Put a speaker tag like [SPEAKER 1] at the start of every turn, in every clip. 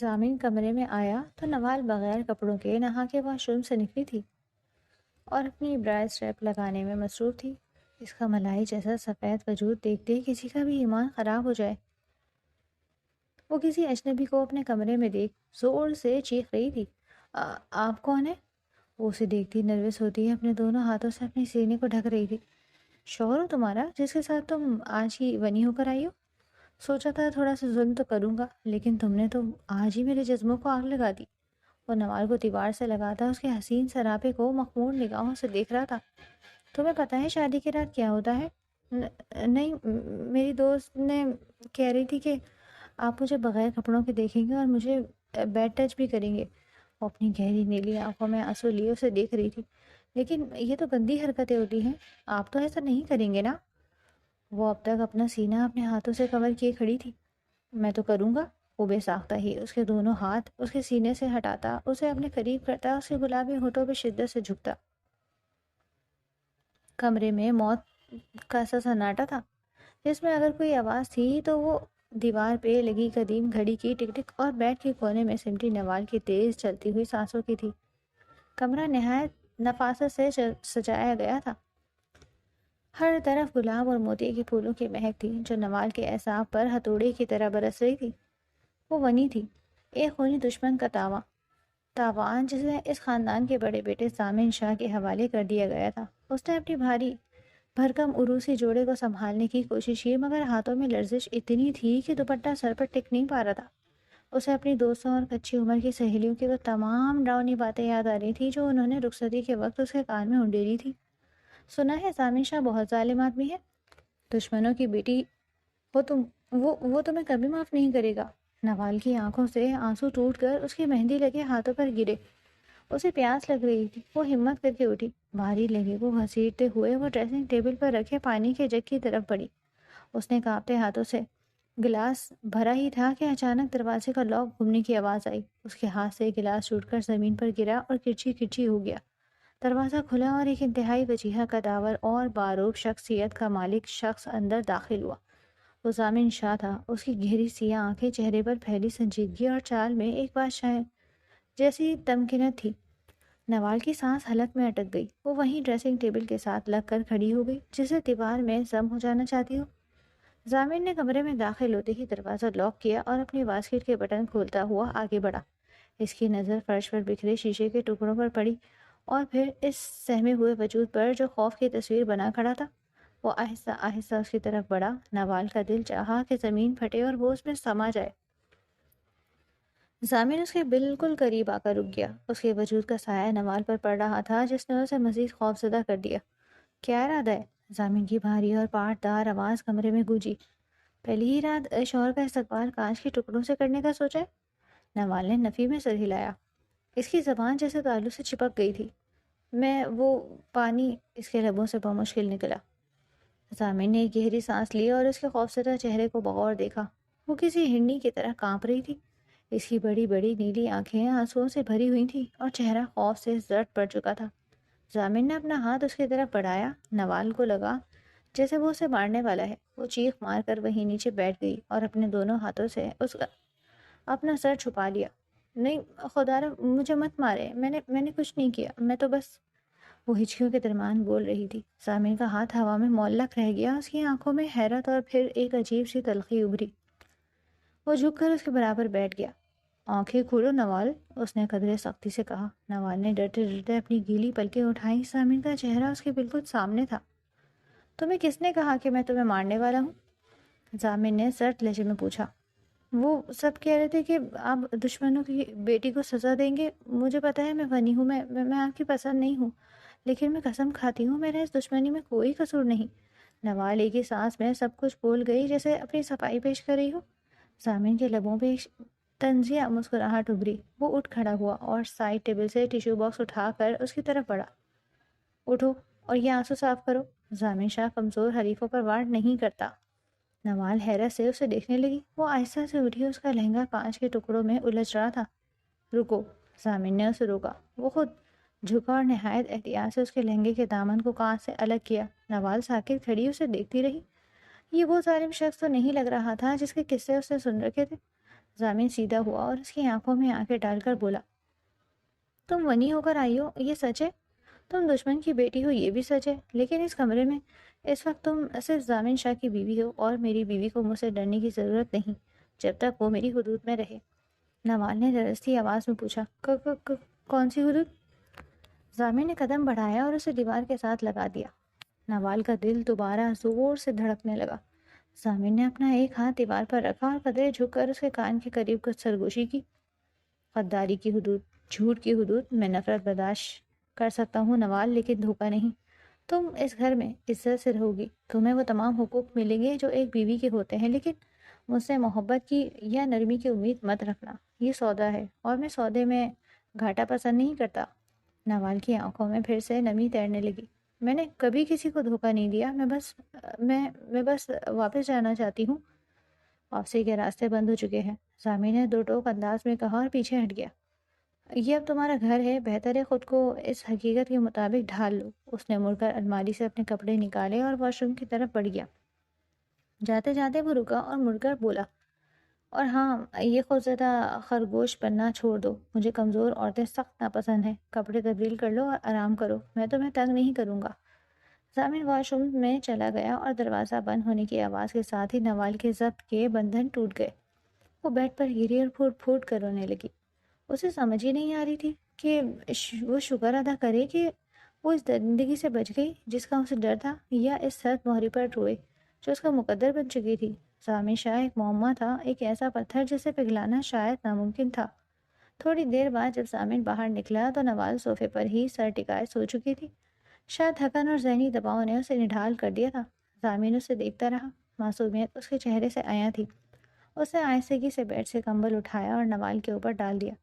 [SPEAKER 1] ضامن کمرے میں آیا تو نوال بغیر کپڑوں کے نہا کے واش روم سے نکلی تھی اور اپنی برائے اسٹریپ لگانے میں مصروف تھی۔ اس کا ملائی جیسا سفید وجود دیکھتے کسی کا بھی ایمان خراب ہو جائے۔ وہ کسی اجنبی کو اپنے کمرے میں دیکھ زور سے چیخ رہی تھی، آپ کون ہیں؟ وہ اسے دیکھتی نروس ہوتی اپنے دونوں ہاتھوں سے اپنے سینے کو ڈھک رہی تھی۔ شوہر ہوں تمہارا، جس کے ساتھ تم آج ہی بنی ہو کر آئی ہو۔ سوچا تھا تھوڑا سا ظلم تو کروں گا، لیکن تم نے تو آج ہی میرے جذبوں کو آگ لگا دی۔ وہ نوال کو دیوار سے لگاتا اس کے حسین سراپے کو مخمور نگاہوں سے دیکھ رہا تھا۔ تمہیں پتہ ہے شادی کی رات کیا ہوتا ہے؟ نہیں، میری دوست نے کہہ رہی تھی کہ آپ مجھے بغیر کپڑوں کے دیکھیں گے اور مجھے بیڈ ٹچ بھی کریں گے۔ وہ اپنی گہری نیلی آنکھوں میں آنسو لیے اسے دیکھ رہی تھی۔ لیکن یہ تو گندی حرکتیں ہوتی ہیں، آپ تو ایسا نہیں کریں گے نا؟ وہ اب تک اپنا سینہ اپنے ہاتھوں سے کور کیے کھڑی تھی۔ میں تو کروں گا۔ وہ بے ساختہ ہی اس کے دونوں ہاتھ اس کے سینے سے ہٹاتا، اسے اپنے قریب کرتا، اس کے گلابی ہونٹوں پہ شدت سے جھکتا۔ کمرے میں موت کا سا سناٹا تھا، جس میں اگر کوئی آواز تھی تو وہ دیوار پہ لگی قدیم گھڑی کی ٹک ٹک اور بیڈ کے کونے میں سمٹی نوال کی تیز چلتی ہوئی سانسوں کی تھی۔ کمرہ نہایت نفاست سے سجایا گیا تھا۔ ہر طرف گلاب اور موتی کے پھولوں کی مہک تھی جو نوال کے اعصاب پر ہتھوڑے کی طرح برس رہی تھی۔ وہ ونی تھی، ایک خونی دشمن کا تاوان جسے اس خاندان کے بڑے بیٹے ضامن شاہ کے حوالے کر دیا گیا تھا۔ اس نے اپنی بھاری بھرکم عروسی جوڑے کو سنبھالنے کی کوشش کی، مگر ہاتھوں میں لرزش اتنی تھی کہ دوپٹہ سر پر ٹک نہیں پا رہا تھا۔ اسے اپنی دوستوں اور کچی عمر کی سہیلیوں کی وہ تمام ڈراؤنی باتیں یاد آ رہی تھی جو انہوں نے رخصتی کے وقت اس کے کان میں انڈیری تھی۔ سنا ہے ضامن شاہ بہت ظالم آدمی ہے، دشمنوں کی بیٹی ہو تم، وہ تمہیں کبھی معاف نہیں کرے گا۔ نوال کی آنکھوں سے آنسو ٹوٹ کر اس کی مہندی لگے ہاتھوں پر گرے۔ اسے پیاس لگ رہی تھی، وہ ہمت کر کے اٹھی، بھاری لہنگے کو گھسیٹتے ہوئے وہ ڈریسنگ ٹیبل پر رکھے پانی کے جگ کی طرف بڑھی۔ اس نے کانپتے ہاتھوں سے گلاس بھرا ہی تھا کہ اچانک دروازے کا لاک گھومنے کی آواز آئی۔ اس کے ہاتھ سے گلاس ٹوٹ کر زمین پر گرا اور کرچی کرچی ہو گیا۔ دروازہ کھلا اور ایک انتہائی وجیہہ قداور اور باروک شخصیت کا مالک شخص اندر داخل ہوا۔ وہ ضامن شاہ تھا۔ اس کی گہری سیاہ آنکھیں، چہرے پر پھیلی سنجیدگی اور چال میں ایک بادشاہ جیسی تمکنت تھی۔ نوال کی سانس حلق میں اٹک گئی۔ وہ وہیں ڈریسنگ ٹیبل کے ساتھ لگ کر کھڑی ہو گئی جسے دیوار میں ضم ہو جانا چاہتی ہو۔ ضامن نے کمرے میں داخل ہوتے ہی دروازہ لاک کیا اور اپنی باسکٹ کے بٹن کھولتا ہوا آگے بڑھا۔ اس کی نظر فرش پر بکھرے شیشے کے ٹکڑوں پر پڑی اور پھر اس سہمے ہوئے وجود پر جو خوف کی تصویر بنا کھڑا تھا۔ وہ آہستہ آہستہ اس کی طرف بڑھا۔ نوال کا دل چاہا کہ زمین پھٹے اور وہ اس میں سما جائے۔ ضامن اس کے بالکل قریب آ کر رک گیا۔ اس کے وجود کا سایہ نوال پر پڑ رہا تھا جس نے اسے مزید خوفزدہ کر دیا۔ کیا ارادہ ہے؟ ضامن کی بھاری اور پاٹ دار آواز کمرے میں گونجی۔ پہلی ہی رات شوہر کا استقبال کانچ کے ٹکڑوں سے کرنے کا سوچا ہے؟ نوال نے نفی میں سر ہلایا۔ اس کی زبان جیسے تالو سے چپک گئی تھی۔ وہ پانی اس کے لبوں سے بمشکل نکلا۔ ضامن نے ایک گہری سانس لی اور اس کے خوفزدہ چہرے کو بغور دیکھا۔ وہ کسی ہنڈی کی طرح کانپ رہی تھی۔ اس کی بڑی بڑی نیلی آنکھیں آنسوؤں سے بھری ہوئی تھیں اور چہرہ خوف سے زرد پڑ چکا تھا۔ ضامن نے اپنا ہاتھ اس کی طرف بڑھایا۔ نوال کو لگا جیسے وہ اسے مارنے والا ہے۔ وہ چیخ مار کر وہیں نیچے بیٹھ گئی اور اپنے دونوں ہاتھوں سے اس کا اپنا سر چھپا لیا۔ نہیں خدا را، مجھے مت مارے، میں نے کچھ نہیں کیا، میں تو بس… وہ ہچکیوں کے درمیان بول رہی تھی۔ ضامن کا ہاتھ ہوا میں معلق رہ گیا۔ اس کی آنکھوں میں حیرت اور پھر ایک عجیب سی تلخی ابھری۔ وہ جھک کر اس کے برابر بیٹھ گیا۔ آنکھیں کھولو نوال، اس نے قدرے سختی سے کہا۔ نوال نے ڈرتے ڈرتے اپنی گیلی پلکیں اٹھائیں۔ ضامن کا چہرہ اس کے بالکل سامنے تھا۔ تمہیں کس نے کہا کہ میں تمہیں مارنے والا ہوں؟ ضامن نے سرد لہجے میں پوچھا۔ وہ سب کہہ رہے تھے کہ آپ دشمنوں کی بیٹی کو سزا دیں گے۔ مجھے پتا ہے میں فنی ہوں، میں آپ کی پسند نہیں ہوں، لیکن میں قسم کھاتی ہوں میرا اس دشمنی میں کوئی قصور نہیں۔ نوال ایک ہی سانس میں سب کچھ بول گئی جیسے اپنی صفائی پیش کر رہی ہو۔ ضامن کے لبوں پہ ایک طنزیہ مسکراہٹ ابھری۔ وہ اٹھ کھڑا ہوا اور سائڈ ٹیبل سے ٹیشو باکس اٹھا کر اس کی طرف بڑھا۔ اٹھو اور یہ آنسو صاف کرو۔ ضامن شاہ کمزور حریفوں پر وار نہیں کرتا۔ نوال حیرت سے اسے دیکھنے لگی۔ وہ آہستہ سے اٹھی۔ اس کا لہنگا کانچ کے ٹکڑوں میں الجھ رہا تھا۔ رکو، ضامن نے اسے روکا۔ وہ خود جھکا اور نہایت احتیاط سے اس کے لہنگے کے دامن کو کانچ سے الگ کیا۔ نوال ساکت کھڑی اسے دیکھتی رہی۔ یہ وہ ظالم شخص تو نہیں لگ رہا تھا جس کے قصے اس نے سن رکھے تھے۔ ضامن سیدھا ہوا اور اس کی آنکھوں میں آنکھیں ڈال کر بولا، تم ونی ہو کر آئی ہو، یہ سچ ہے؟ تم دشمن کی بیٹی ہو، یہ بھی سچ ہے، لیکن اس کمرے میں اس وقت تم صرف ضامن شاہ کی بیوی ہو، اور میری بیوی کو مجھ سے ڈرنے کی ضرورت نہیں جب تک وہ میری حدود میں رہے۔ نوال نے درستی آواز میں پوچھا، کون سی حدود؟ ضامن نے قدم بڑھایا اور اسے دیوار کے ساتھ لگا دیا۔ نوال کا دل دوبارہ زور سے دھڑکنے لگا۔ ضامن نے اپنا ایک ہاتھ دیوار پر رکھا اور قدرے جھک کر اس کے کان کے قریب کچھ سرگوشی کی۔ غداری کی حدود، جھوٹ کی حدود، میں نفرت برداشت کر سکتا ہوں نوال، لیکن دھوکہ نہیں۔ تم اس گھر میں عزت سے رہو گی، تمہیں وہ تمام حقوق ملیں گے جو ایک بیوی کے ہوتے ہیں، لیکن مجھ سے محبت کی یا نرمی کی امید مت رکھنا۔ یہ سودا ہے اور میں سودے میں گھاٹا پسند نہیں کرتا۔ نوال کی آنکھوں میں پھر سے نمی تیرنے لگی۔ میں نے کبھی کسی کو دھوکہ نہیں دیا، میں بس واپس جانا چاہتی ہوں۔ واپسی کے راستے بند ہو چکے ہیں، ضامن نے دو ٹوک انداز میں کہا اور پیچھے ہٹ گیا۔ یہ اب تمہارا گھر ہے، بہتر ہے خود کو اس حقیقت کے مطابق ڈھال لو۔ اس نے مڑ کر الماری سے اپنے کپڑے نکالے اور واش روم کی طرف بڑھ گیا۔ جاتے جاتے وہ رکا اور مڑ کر بولا، اور ہاں، یہ خوفزدہ خرگوش بننا چھوڑ دو، مجھے کمزور عورتیں سخت ناپسند ہیں۔ کپڑے تبدیل کر لو اور آرام کرو، میں تمہیں تنگ نہیں کروں گا۔ ضامن واش روم میں چلا گیا اور دروازہ بند ہونے کی آواز کے ساتھ ہی نوال کے ضبط کے بندھن ٹوٹ گئے۔ وہ بیڈ پر گری اور پھوٹ پھوٹ کر رونے لگی۔ اسے سمجھ ہی نہیں آ رہی تھی کہ وہ شکر ادا کرے کہ وہ اس زندگی سے بچ گئی جس کا اسے ڈر تھا، یا اس سخت مہری پر روئے جو اس کا مقدر بن چکی تھی۔ ضامن شاہ ایک معمہ تھا، ایک ایسا پتھر جسے پگھلانا شاید ناممکن تھا۔ تھوڑی دیر بعد جب ضامن باہر نکلا تو نوال صوفے پر ہی سر ٹکائے سو چکی تھی۔ شاید تھکن اور ذہنی دباؤ نے اسے نڈھال کر دیا تھا۔ ضامن اسے دیکھتا رہا، معصومیت اس کے چہرے سے عیاں تھی۔ اس نے آہستگی سے بیڈ سے کمبل اٹھایا اور نوال کے اوپر ڈال دیا۔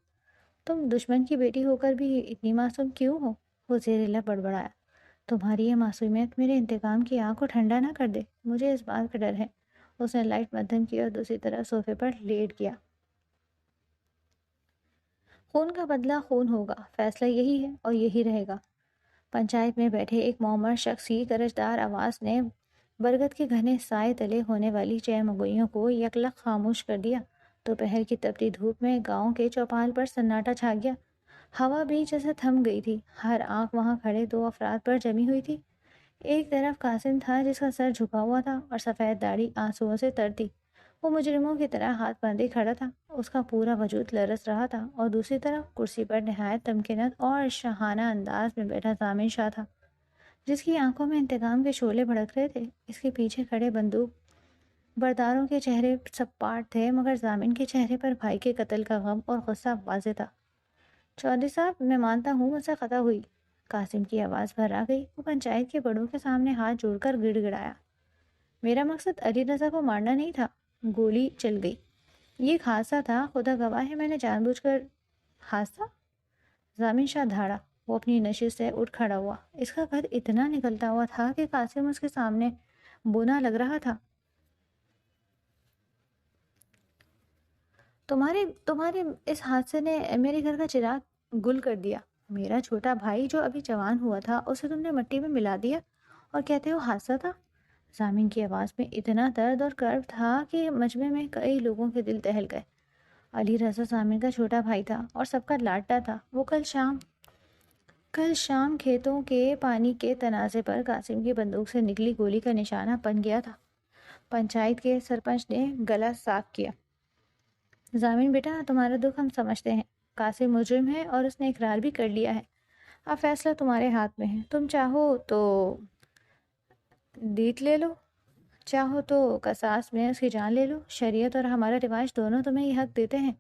[SPEAKER 1] تم دشمن کی بیٹی ہو کر بھی اتنی معصوم کیوں ہو؟ وہ زیر لب بڑبڑایا۔ تمہاری یہ معصومیت میرے انتقام کی آگ کو ٹھنڈا نہ کر دے، مجھے اس بات کا ڈر ہے۔ اس نے لائٹ مدھم کی اور دوسری طرف صوفے پر لیٹ گیا۔ خون کا بدلہ خون ہوگا، فیصلہ یہی ہے اور یہی رہے گا۔ پنچایت میں بیٹھے ایک معمر شخص کی گرجدار آواز نے برگد کے گھنے سائے تلے ہونے والی چہمگوئیوں کو یکلخ خاموش کر دیا۔ دوپہر کی تپتی دھوپ میں گاؤں کے چوپال پر سناٹا چھا گیا۔ ہوا بھی جیسے تھم گئی تھی، ہر آنکھ وہاں کھڑے دو افراد پر جمی ہوئی تھی۔ ایک طرف قاسم تھا جس کا سر جھکا ہوا تھا اور سفید داڑھی آنسوؤں سے تر تھی، وہ مجرموں کی طرح ہاتھ باندھے کھڑا تھا، اس کا پورا وجود لرز رہا تھا، اور دوسری طرف کرسی پر نہایت تمکنت اور شاہانہ انداز میں بیٹھا ضامن شاہ تھا، جس کی آنکھوں میں انتقام کے شعلے بھڑک رہے تھے۔ اس کے پیچھے کھڑے بندوق برداروں کے چہرے سپاٹ تھے، مگر ضامن کے چہرے پر بھائی کے قتل کا غم اور غصہ واضح تھا۔ چودھری صاحب، میں مانتا ہوں مجھ سے خطا ہوئی۔ قاسم کی آواز بھر آ گئی۔ وہ پنچایت کے بڑوں کے سامنے ہاتھ جوڑ کر گڑ گڑایا، میرا مقصد علی رضا کو مارنا نہیں تھا، گولی چل گئی، یہ ایک حادثہ تھا، خدا گواہ ہے میں نے جان بوجھ کر۔ حادثہ؟ ضامن شاہ دھاڑا، وہ اپنی نشست سے اٹھ کھڑا ہوا۔ اس کا قد اتنا نکلتا ہوا تھا کہ قاسم اس کے سامنے بونا لگ رہا تھا۔ تمہارے اس حادثے نے میرے گھر کا چراغ گل کر دیا۔ میرا چھوٹا بھائی جو ابھی جوان ہوا تھا اسے تم نے مٹی میں ملا دیا اور کہتے ہو حادثہ تھا؟ ضامن کی آواز میں اتنا درد اور کرب تھا کہ مجمع میں کئی لوگوں کے دل دہل گئے۔ علی رضا ضامن کا چھوٹا بھائی تھا اور سب کا لاڈلا تھا۔ وہ کل شام کھیتوں کے پانی کے تنازع پر قاسم کی بندوق سے نکلی گولی کا نشانہ بن گیا تھا۔ پنچایت کے سرپنچ نے گلا صاف کیا، ضامن بیٹا، تمہارا دکھ ہم سمجھتے ہیں، قاسم مجرم ہے اور اس نے اقرار بھی کر لیا ہے، اب فیصلہ تمہارے ہاتھ میں ہے، تم چاہو تو دیت لے لو، چاہو تو قصاص میں اس کی جان لے لو، شریعت اور ہمارا رواج دونوں تمہیں یہ حق دیتے ہیں۔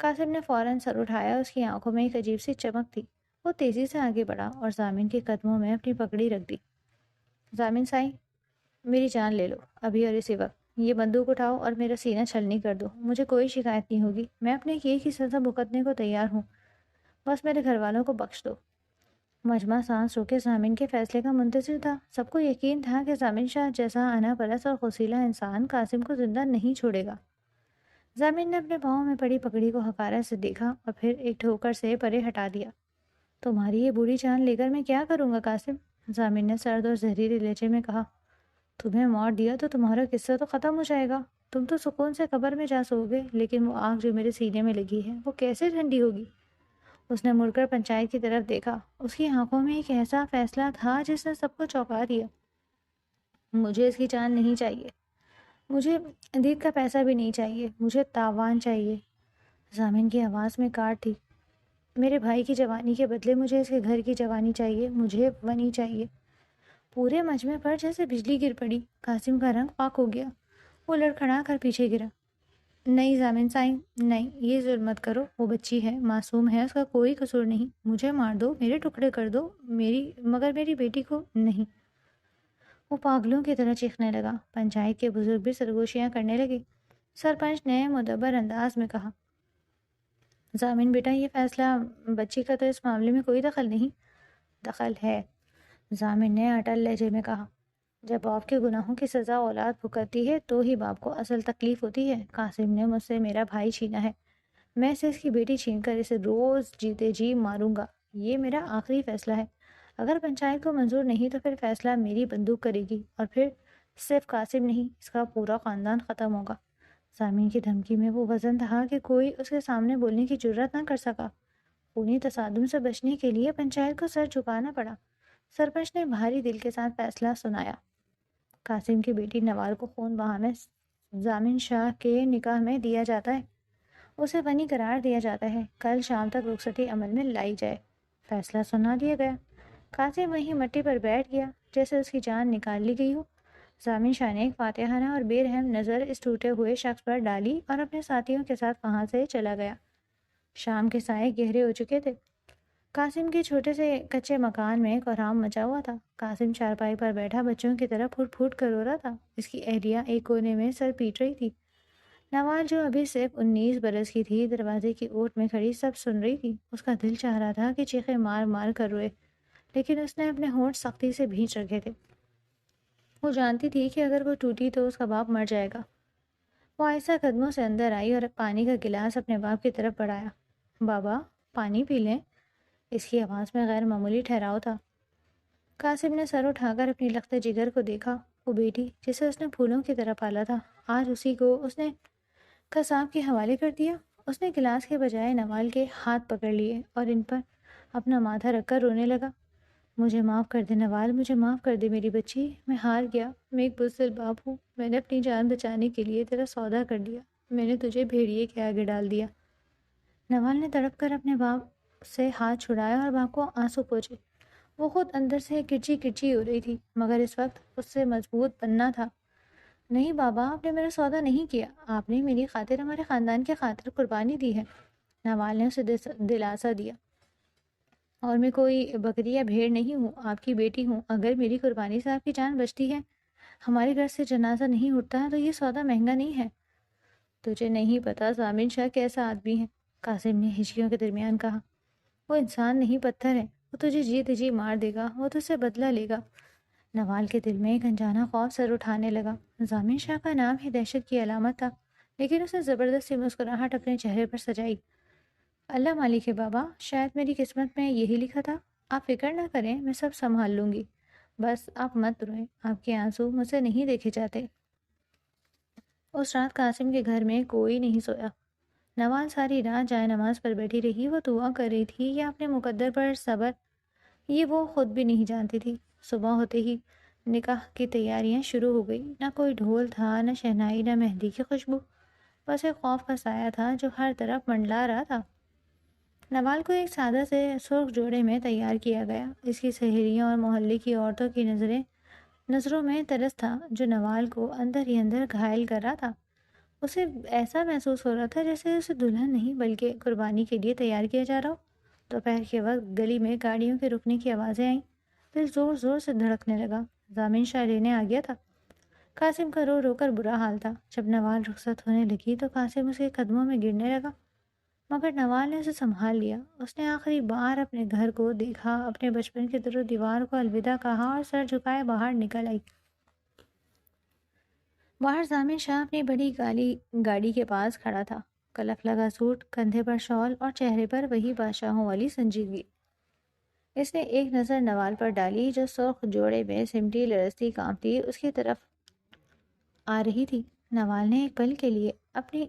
[SPEAKER 1] قاسم نے فوراً سر اٹھایا، اس کی آنکھوں میں ایک عجیب سی چمک تھی۔ وہ تیزی سے آگے بڑھا اور ضامن کے قدموں میں اپنی پگڑی رکھ دی۔ ضامن سائیں، میری جان لے لو، ابھی اور اسی وقت، یہ بندوق اٹھاؤ اور میرا سینہ چھلنی کر دو، مجھے کوئی شکایت نہیں ہوگی، میں اپنے کیے کی سزا بھگتنے کو تیار ہوں، بس میرے گھر والوں کو بخش دو۔ مجمع سانس روکے ضامن کے فیصلے کا منتظر تھا۔ سب کو یقین تھا کہ ضامن شاہ جیسا انا پرست اور غسیلہ انسان قاسم کو زندہ نہیں چھوڑے گا۔ ضامن نے اپنے پاؤں میں پڑی پگڑی کو حقارت سے دیکھا اور پھر ایک ٹھوکر سے پرے ہٹا دیا۔ تمہاری یہ بوڑھی جان لے کر میں کیا کروں گا قاسم؟ ضامن نے سرد اور زہریلے لہجے میں کہا، تمہیں مار دیا تو تمہارا قصہ تو ختم ہو جائے گا، تم تو سکون سے قبر میں جا سو گے، لیکن وہ آگ جو میرے سینے میں لگی ہے وہ کیسے ٹھنڈی ہوگی؟ اس نے مڑ کر پنچایت کی طرف دیکھا۔ اس کی آنکھوں میں ایک ایسا فیصلہ تھا جس نے سب کو چونکا دیا۔ مجھے اس کی جان نہیں چاہیے، مجھے دید کا پیسہ بھی نہیں چاہیے، مجھے تاوان چاہیے۔ ضامن کی آواز میں کاٹ تھی۔ میرے بھائی کی جوانی کے بدلے مجھے اس کے گھر کی جوانی چاہیے، مجھے ونی چاہیے۔ پورے مجمع پر جیسے بجلی گر پڑی۔ قاسم کا رنگ پاک ہو گیا، وہ لڑکھڑا کر پیچھے گرا۔ نہیں ضامن صاحب، نہیں، یہ ظلم مت کرو، وہ بچی ہے، معصوم ہے، اس کا کوئی قصور نہیں، مجھے مار دو، میرے ٹکڑے کر دو، مگر میری بیٹی کو نہیں۔ وہ پاگلوں کی طرح چیخنے لگا۔ پنچایت کے بزرگ بھی سرگوشیاں کرنے لگے۔ سرپنچ نے مدبر انداز میں کہا، ضامن بیٹا، یہ فیصلہ بچی کا تو اس معاملے میں کوئی دخل نہیں۔ دخل ہے، ضامن نے اٹل لہجے میں کہا۔ جب باپ کے گناہوں کی سزا اولاد بھگتتی ہے تو ہی باپ کو اصل تکلیف ہوتی ہے۔ قاسم نے مجھ سے میرا بھائی چھینا ہے، میں اسے اس کی بیٹی چھین کر اسے روز جیتے جی ماروں گا۔ یہ میرا آخری فیصلہ ہے۔ اگر پنچایت کو منظور نہیں تو پھر فیصلہ میری بندوق کرے گی، اور پھر صرف قاسم نہیں، اس کا پورا خاندان ختم ہوگا۔ ضامن کی دھمکی میں وہ وزن تھا کہ کوئی اس کے سامنے بولنے کی جرات نہ کر سکا۔ خونی تصادم سے بچنے کے لیے پنچایت کو سر جھکانا پڑا۔ سرپنچ نے بھاری دل کے ساتھ فیصلہ سنایا۔ قاسم کی بیٹی نوال کو خون بہانے ضامن شاہ کے نکاح میں دیا جاتا ہے، اسے ونی قرار دیا جاتا ہے، کل شام تک رخصتی عمل میں لائی جائے۔ فیصلہ سنا دیا گیا۔ قاسم وہیں مٹی پر بیٹھ گیا جیسے اس کی جان نکال لی گئی ہو۔ ضامن شاہ نے ایک فاتحانہ اور بے رحم نظر اس ٹوٹے ہوئے شخص پر ڈالی اور اپنے ساتھیوں کے ساتھ وہاں سے چلا گیا۔ شام کے سائے گہرے ہو چکے تھے۔ قاسم کے چھوٹے سے کچے مکان میں کوہرام مچا ہوا تھا۔ قاسم چارپائی پر بیٹھا بچوں کی طرح پھوٹ پھوٹ کر رو رہا تھا۔ اس کی اہلیہ ایک کونے میں سر پیٹ رہی تھی۔ نوال جو ابھی صرف 19 برس کی تھی، دروازے کی اوٹ میں کھڑی سب سن رہی تھی۔ اس کا دل چاہ رہا تھا کہ چیخے مار مار کر روئے، لیکن اس نے اپنے ہونٹ سختی سے بھینچ رکھے تھے۔ وہ جانتی تھی کہ اگر وہ ٹوٹی تو اس کا باپ مر جائے گا۔ وہ آہستہ قدموں سے اندر آئی اور پانی کا گلاس اپنے باپ کی طرف بڑھایا۔ بابا، پانی پی لیں۔ اس کی آواز میں غیر معمولی ٹھہراؤ تھا۔ قاسم نے سر اٹھا کر اپنی لخت جگر کو دیکھا۔ وہ بیٹی جسے اس نے پھولوں کی طرح پالا تھا، آج اسی کو اس نے قصاب کے حوالے کر دیا۔ اس نے گلاس کے بجائے نوال کے ہاتھ پکڑ لیے اور ان پر اپنا ماتھا رکھ کر رونے لگا۔ مجھے معاف کر دے نوال، مجھے معاف کر دے میری بچی، میں ہار گیا، میں ایک بزدل باپ ہوں، میں نے اپنی جان بچانے کے لیے تیرا سودا کر دیا، میں نے تجھے بھیڑیے کے آگے ڈال دیا۔ نوال نے تڑپ کر اپنے باپ سے ہاتھ چھڑایا اور باپ کو آنسو پہنچے۔ وہ خود اندر سے کرچی کرچی ہو رہی تھی، مگر اس وقت اس سے مضبوط بننا تھا۔ نہیں بابا، آپ نے میرا سودا نہیں کیا، آپ نے میری خاطر، ہمارے خاندان کی خاطر قربانی دی ہے۔ نوال نے اسے دلاسا دیا۔ اور میں کوئی بکری یا بھیڑ نہیں ہوں، آپ کی بیٹی ہوں۔ اگر میری قربانی سے آپ کی جان بچتی ہے، ہمارے گھر سے جنازہ نہیں اٹھتا، تو یہ سودا مہنگا نہیں ہے۔ تجھے نہیں پتا ضامن شاہ کیسا آدمی ہے، قاسم نے ہچکیوں کے درمیان کہا۔ وہ انسان نہیں، پتھر ہے، وہ تجھے جیت جی مار دے گا، وہ تجھ سے بدلہ لے گا۔ نوال کے دل میں ایک انجانا خوف سر اٹھانے لگا۔ ضامن شاہ کا نام ہی دہشت کی علامت تھا، لیکن اس نے زبردستی مسکراہٹ اپنے چہرے پر سجائی۔ اللہ مالک ہے بابا، شاید میری قسمت میں یہی لکھا تھا۔ آپ فکر نہ کریں، میں سب سنبھال لوں گی، بس آپ مت روئیں، آپ کے آنسو مجھ سے نہیں دیکھے جاتے۔ اس رات قاسم کے گھر میں کوئی نہیں سویا۔ نوال ساری رات جائے نماز پر بیٹھی رہی۔ وہ دعا کر رہی تھی یا اپنے مقدر پر صبر، یہ وہ خود بھی نہیں جانتی تھی۔ صبح ہوتے ہی نکاح کی تیاریاں شروع ہو گئی۔ نہ کوئی ڈھول تھا، نہ شہنائی، نہ مہندی کی خوشبو، بس ایک خوف کا سایہ تھا جو ہر طرف منڈلا رہا تھا۔ نوال کو ایک سادہ سے سرخ جوڑے میں تیار کیا گیا۔ اس کی سہیلیوں اور محلے کی عورتوں کی نظروں میں ترس تھا جو نوال کو اندر ہی اندر گھائل کر رہا تھا۔ اسے ایسا محسوس ہو رہا تھا جیسے اسے دلہن نہیں بلکہ قربانی کے لیے تیار کیا جا رہا ہو۔ دوپہر کے وقت گلی میں گاڑیوں کے رکنے کی آوازیں آئیں۔ دل زور زور سے دھڑکنے لگا۔ ضامن شاہ لینے آ گیا تھا۔ قاسم کا رو رو کر برا حال تھا۔ جب نوال رخصت ہونے لگی تو قاسم اس کے قدموں میں گرنے لگا، مگر نوال نے اسے سنبھال لیا۔ اس نے آخری بار اپنے گھر کو دیکھا، اپنے بچپن کی در و دیوار کو الوداع کہا اور سر جھکائے باہر نکل آئی۔ باہر ضامن شاہ اپنی بڑی گاڑی کے پاس کھڑا تھا، کلف لگا سوٹ، کندھے پر شال اور چہرے پر وہی بادشاہوں والی سنجیدگی۔ اس نے ایک نظر نوال پر ڈالی جو سرخ جوڑے میں سمٹی لرزتی کانپتی اس کی طرف آ رہی تھی۔ نوال نے ایک پل کے لیے اپنی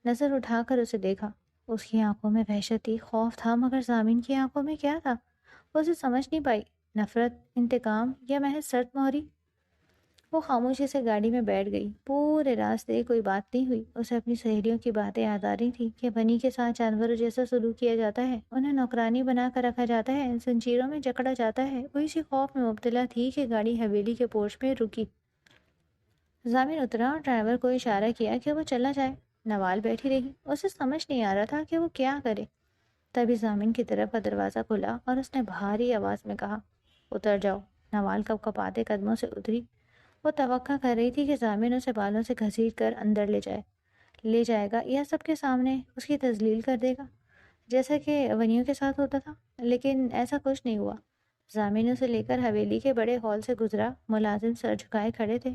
[SPEAKER 1] نظر اٹھا کر اسے دیکھا۔ اس کی آنکھوں میں وحشت تھی، خوف تھا، مگر ضامن کی آنکھوں میں کیا تھا وہ اسے سمجھ نہیں پائی۔ نفرت، انتقام یا محض سرد مہری؟ وہ خاموشی سے گاڑی میں بیٹھ گئی۔ پورے راستے کوئی بات نہیں ہوئی۔ اسے اپنی سہیلیوں کی باتیں یاد آ رہی تھی کہ بنی کے ساتھ جانوروں جیسا سلوک کیا جاتا ہے، انہیں نوکرانی بنا کر رکھا جاتا ہے، زنجیروں میں جکڑا جاتا ہے۔ وہ اسی خوف میں مبتلا تھی کہ گاڑی حویلی کے پورچ میں رکی۔ ضامن اترا اور ڈرائیور کو اشارہ کیا کہ وہ چلا جائے۔ نوال بیٹھی رہی، اسے سمجھ نہیں آ رہا تھا کہ وہ کیا کرے۔ تبھی ضامن کی طرف کا دروازہ کھلا اور اس نے بھاری آواز میں کہا، اتر جاؤ۔ نوال کپ کپاتے قدموں سے اتری۔ وہ توقع کر رہی تھی کہ ضامن اسے بالوں سے گھسیٹ کر اندر لے جائے گا یا سب کے سامنے اس کی تذلیل کر دے گا، جیسا کہ ونیوں کے ساتھ ہوتا تھا، لیکن ایسا کچھ نہیں ہوا۔ ضامن اسے لے کر حویلی کے بڑے ہال سے گزرا۔ ملازم سر جھکائے کھڑے تھے،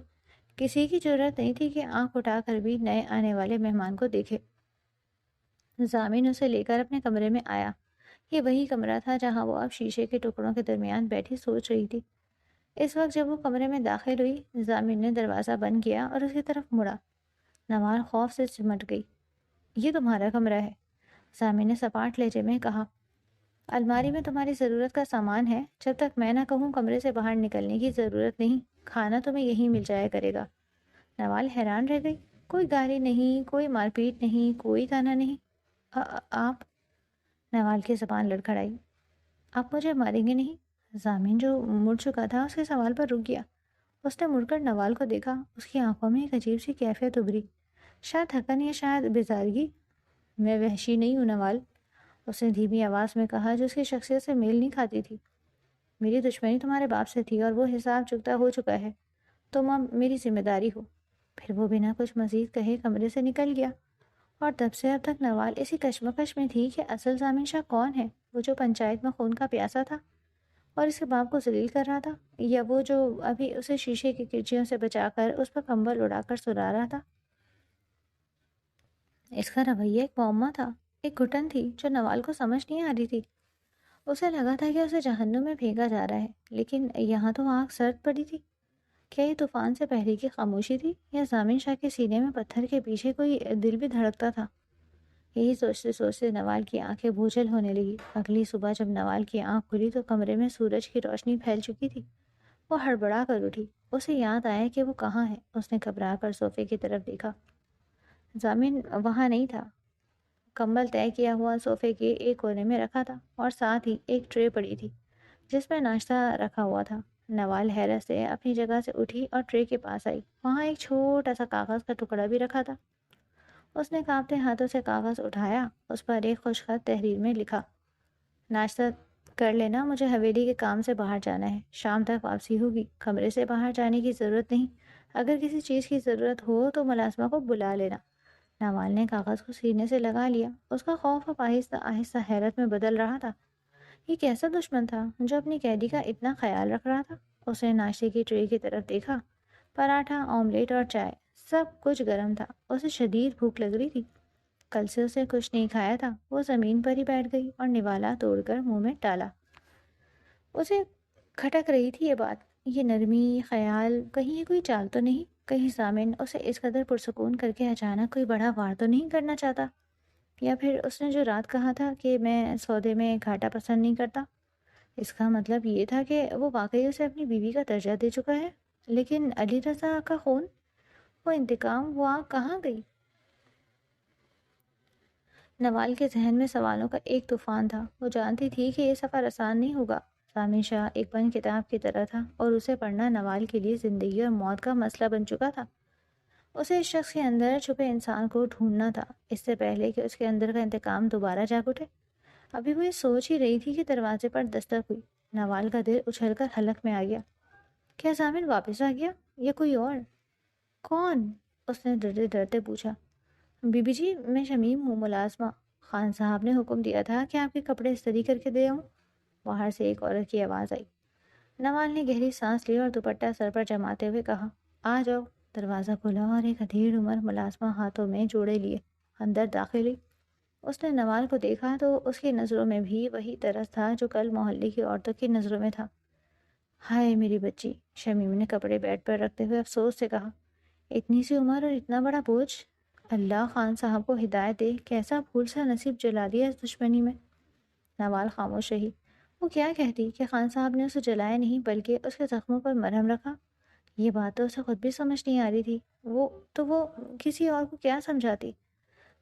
[SPEAKER 1] کسی کی جرات نہیں تھی کہ آنکھ اٹھا کر بھی نئے آنے والے مہمان کو دیکھے۔ ضامن اسے لے کر اپنے کمرے میں آیا۔ یہ وہی کمرہ تھا جہاں وہ اب شیشے کے ٹکڑوں کے درمیان بیٹھی سوچ رہی تھی۔ اس وقت جب وہ کمرے میں داخل ہوئی، ضامن نے دروازہ بند کیا اور اس کی طرف مڑا۔ نوال خوف سے سمٹ گئی۔ یہ تمہارا کمرہ ہے؟ ضامن نے سپاٹ لہجے میں کہا۔ الماری میں تمہاری ضرورت کا سامان ہے، جب تک میں نہ کہوں کمرے سے باہر نکلنے کی ضرورت نہیں، کھانا تمہیں یہیں مل جایا کرے گا۔ نوال حیران رہ گئی۔ کوئی گالی نہیں، کوئی مار پیٹ نہیں، کوئی تانا نہیں۔ آپ؟ نوال کی زبان لڑکھڑائی۔ آپ مجھے ماریں گے نہیں؟ ضامن جو مڑ چکا تھا اس کے سوال پر رک گیا۔ اس نے مڑ کر نوال کو دیکھا۔ اس کی آنکھوں میں ایک عجیب سی کیفیت ابھری، شاید تھکن یا شاید بیزارگی۔ میں وحشی نہیں ہوں نوال، اس نے دھیمی آواز میں کہا جو اس کی شخصیت سے میل نہیں کھاتی تھی۔ میری دشمنی تمہارے باپ سے تھی اور وہ حساب چکتا ہو چکا ہے۔ تم اب میری ذمہ داری ہو۔ پھر وہ بنا کچھ مزید کہے کمرے سے نکل گیا، اور تب سے اب تک نوال اسی کشمکش میں تھی کہ اصل ضامن شاہ کون ہے، وہ جو پنچایت میں خون کا پیاسا تھا اور اس کے باپ کو ذلیل کر رہا تھا، یا وہ جو ابھی اسے شیشے کی کرچیوں سے بچا کر اس پر کمبل اڑا کر سلا رہا تھا۔ اس کا رویہ ایک معمہ تھا، ایک گھٹن تھی جو نوال کو سمجھ نہیں آ رہی تھی۔ اسے لگا تھا کہ اسے جہنم میں پھینکا جا رہا ہے، لیکن یہاں تو آگ سرد پڑی تھی۔ کیا یہ طوفان سے پہلے کی خاموشی تھی، یا ضامن شاہ کے سینے میں پتھر کے پیچھے کوئی دل بھی دھڑکتا تھا؟ یہی سوچتے سوچتے نوال کی آنکھیں بوجھل ہونے لگی۔ اگلی صبح جب نوال کی آنکھ کھلی تو کمرے میں سورج کی روشنی پھیل چکی تھی۔ وہ ہڑبڑا کر اٹھی۔ اسے یاد آیا کہ وہ کہاں ہے۔ اس نے گھبرا کر صوفے کی طرف دیکھا۔ ضامن وہاں نہیں تھا۔ کمبل طے کیا ہوا صوفے کے ایک کونے میں رکھا تھا، اور ساتھ ہی ایک ٹرے پڑی تھی جس میں ناشتہ رکھا ہوا تھا۔ نوال حیرت سے اپنی جگہ سے اٹھی اور ٹرے کے پاس آئی۔ وہاں ایک چھوٹا سا کاغذ کا ٹکڑا بھی رکھا تھا۔ اس نے کانپتے ہاتھوں سے کاغذ اٹھایا۔ اس پر ایک خوش خط تحریر میں لکھا، ناشتہ کر لینا، مجھے حویلی کے کام سے باہر جانا ہے، شام تک واپسی ہوگی، کمرے سے باہر جانے کی ضرورت نہیں، اگر کسی چیز کی ضرورت ہو تو ملازمہ کو بلا لینا۔ نوال نے کاغذ کو سینے سے لگا لیا۔ اس کا خوف اب آہستہ آہستہ حیرت میں بدل رہا تھا۔ یہ کیسا دشمن تھا جو اپنی قیدی کا اتنا خیال رکھ رہا تھا؟ اس نے ناشتے کی ٹرے کی طرف دیکھا۔ پراٹھا، آملیٹ اور چائے، سب کچھ گرم تھا۔ اسے شدید بھوک لگ رہی تھی۔ کل سے اسے کچھ نہیں کھایا تھا۔ وہ زمین پر ہی بیٹھ گئی اور نوالا توڑ کر منہ میں ڈالا۔ اسے کھٹک رہی تھی یہ بات، یہ نرمی، یہ خیال، کہیں یہ کوئی چال تو نہیں؟ کہیں ضامن اسے اس قدر پرسکون کر کے اچانک کوئی بڑا وار تو نہیں کرنا چاہتا؟ یا پھر اس نے جو رات کہا تھا کہ میں سودے میں گھاٹا پسند نہیں کرتا، اس کا مطلب یہ تھا کہ وہ واقعی اسے اپنی بیوی کا درجہ دے چکا ہے؟ لیکن علی رضا کا خون، وہ انتقام، وہ آگ کہاں گئی؟ نوال کے ذہن میں سوالوں کا ایک طوفان تھا۔ وہ جانتی تھی کہ یہ سفر آسان نہیں ہوگا۔ ضامن شاہ ایک بند کتاب کی طرح تھا، اور اسے پڑھنا نوال کے لیے زندگی اور موت کا مسئلہ بن چکا تھا۔ اسے اس شخص کے اندر چھپے انسان کو ڈھونڈنا تھا، اس سے پہلے کہ اس کے اندر کا انتقام دوبارہ جاگ اٹھے۔ ابھی وہ یہ سوچ ہی رہی تھی کہ دروازے پر دستک ہوئی۔ نوال کا دل اچھل کر حلق میں آ گیا۔ کیا ضامن واپس آ گیا، یا کوئی اور؟ کون؟ اس نے ڈرتے ڈرتے پوچھا۔ بی بی جی، میں شمیم ہوں، ملازمہ۔ خان صاحب نے حکم دیا تھا کہ آپ کے کپڑے استری کر کے دے آؤں۔ باہر سے ایک عورت کی آواز آئی۔ نوال نے گہری سانس لی اور دوپٹہ سر پر جماتے ہوئے کہا، آ جاؤ۔ دروازہ کھلا اور ایک ادھیڑ عمر ملازمہ ہاتھوں میں جوڑے لیے اندر داخل ہوئی۔ اس نے نوال کو دیکھا تو اس کی نظروں میں بھی وہی طرز تھا جو کل محلے کی عورتوں کی نظروں میں تھا۔ ہائے میری بچی، شمیم نے کپڑے بیڈ پر رکھتے ہوئے افسوس سے کہا۔ اتنی سی عمر اور اتنا بڑا بوجھ! اللہ خان صاحب کو ہدایت دے، کیسا پھول سا نصیب جلا دیا اس دشمنی میں۔ نوال خاموش رہی۔ وہ کیا کہتی کہ خان صاحب نے اسے جلایا نہیں بلکہ اس کے زخموں پر مرہم رکھا؟ یہ بات تو اسے خود بھی سمجھ نہیں آ رہی تھی۔ وہ کسی اور کو کیا سمجھاتی؟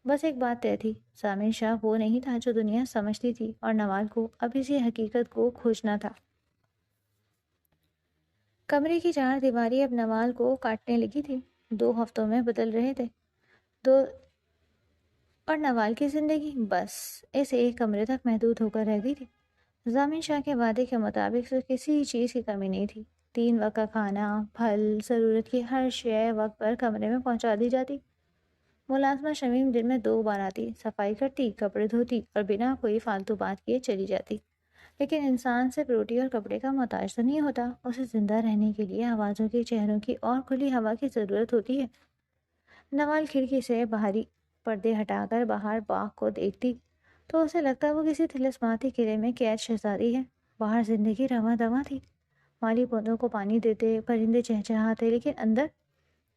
[SPEAKER 1] بس ایک بات طے تھی، ضامن شاہ وہ نہیں تھا جو دنیا سمجھتی تھی، اور نوال کو اب اسی حقیقت کو کھوجنا تھا۔ کمرے کی چار دیواری اب نوال کو کاٹنے لگی تھی، 2 ہفتوں میں بدل رہے تھے دو، اور نوال کی زندگی بس اس ایک کمرے تک محدود ہو کر رہتی تھی۔ ضامن شاہ کے وعدے کے مطابق اسے کسی چیز کی کمی نہیں تھی۔ 3 وقت کا کھانا، پھل، ضرورت کی ہر شے وقت پر کمرے میں پہنچا دی جاتی۔ ملازمہ شمیم دن میں 2 بار آتی، صفائی کرتی، کپڑے دھوتی اور بنا کوئی فالتو بات کیے چلی جاتی۔ لیکن انسان صرف روٹی اور کپڑے کا محتاج تو نہیں ہوتا، اسے زندہ رہنے کے لیے آوازوں کی، چہروں کی اور کھلی ہوا کی ضرورت ہوتی ہے۔ نوال کھڑکی سے باہری پردے ہٹا کر باہر باغ کو دیکھتی تو اسے لگتا وہ کسی طلسماتی قلعے میں قید شہزادی ہے۔ باہر زندگی رواں دواں تھی، مالی پودوں کو پانی دیتے، پرندے چہچہاتے، لیکن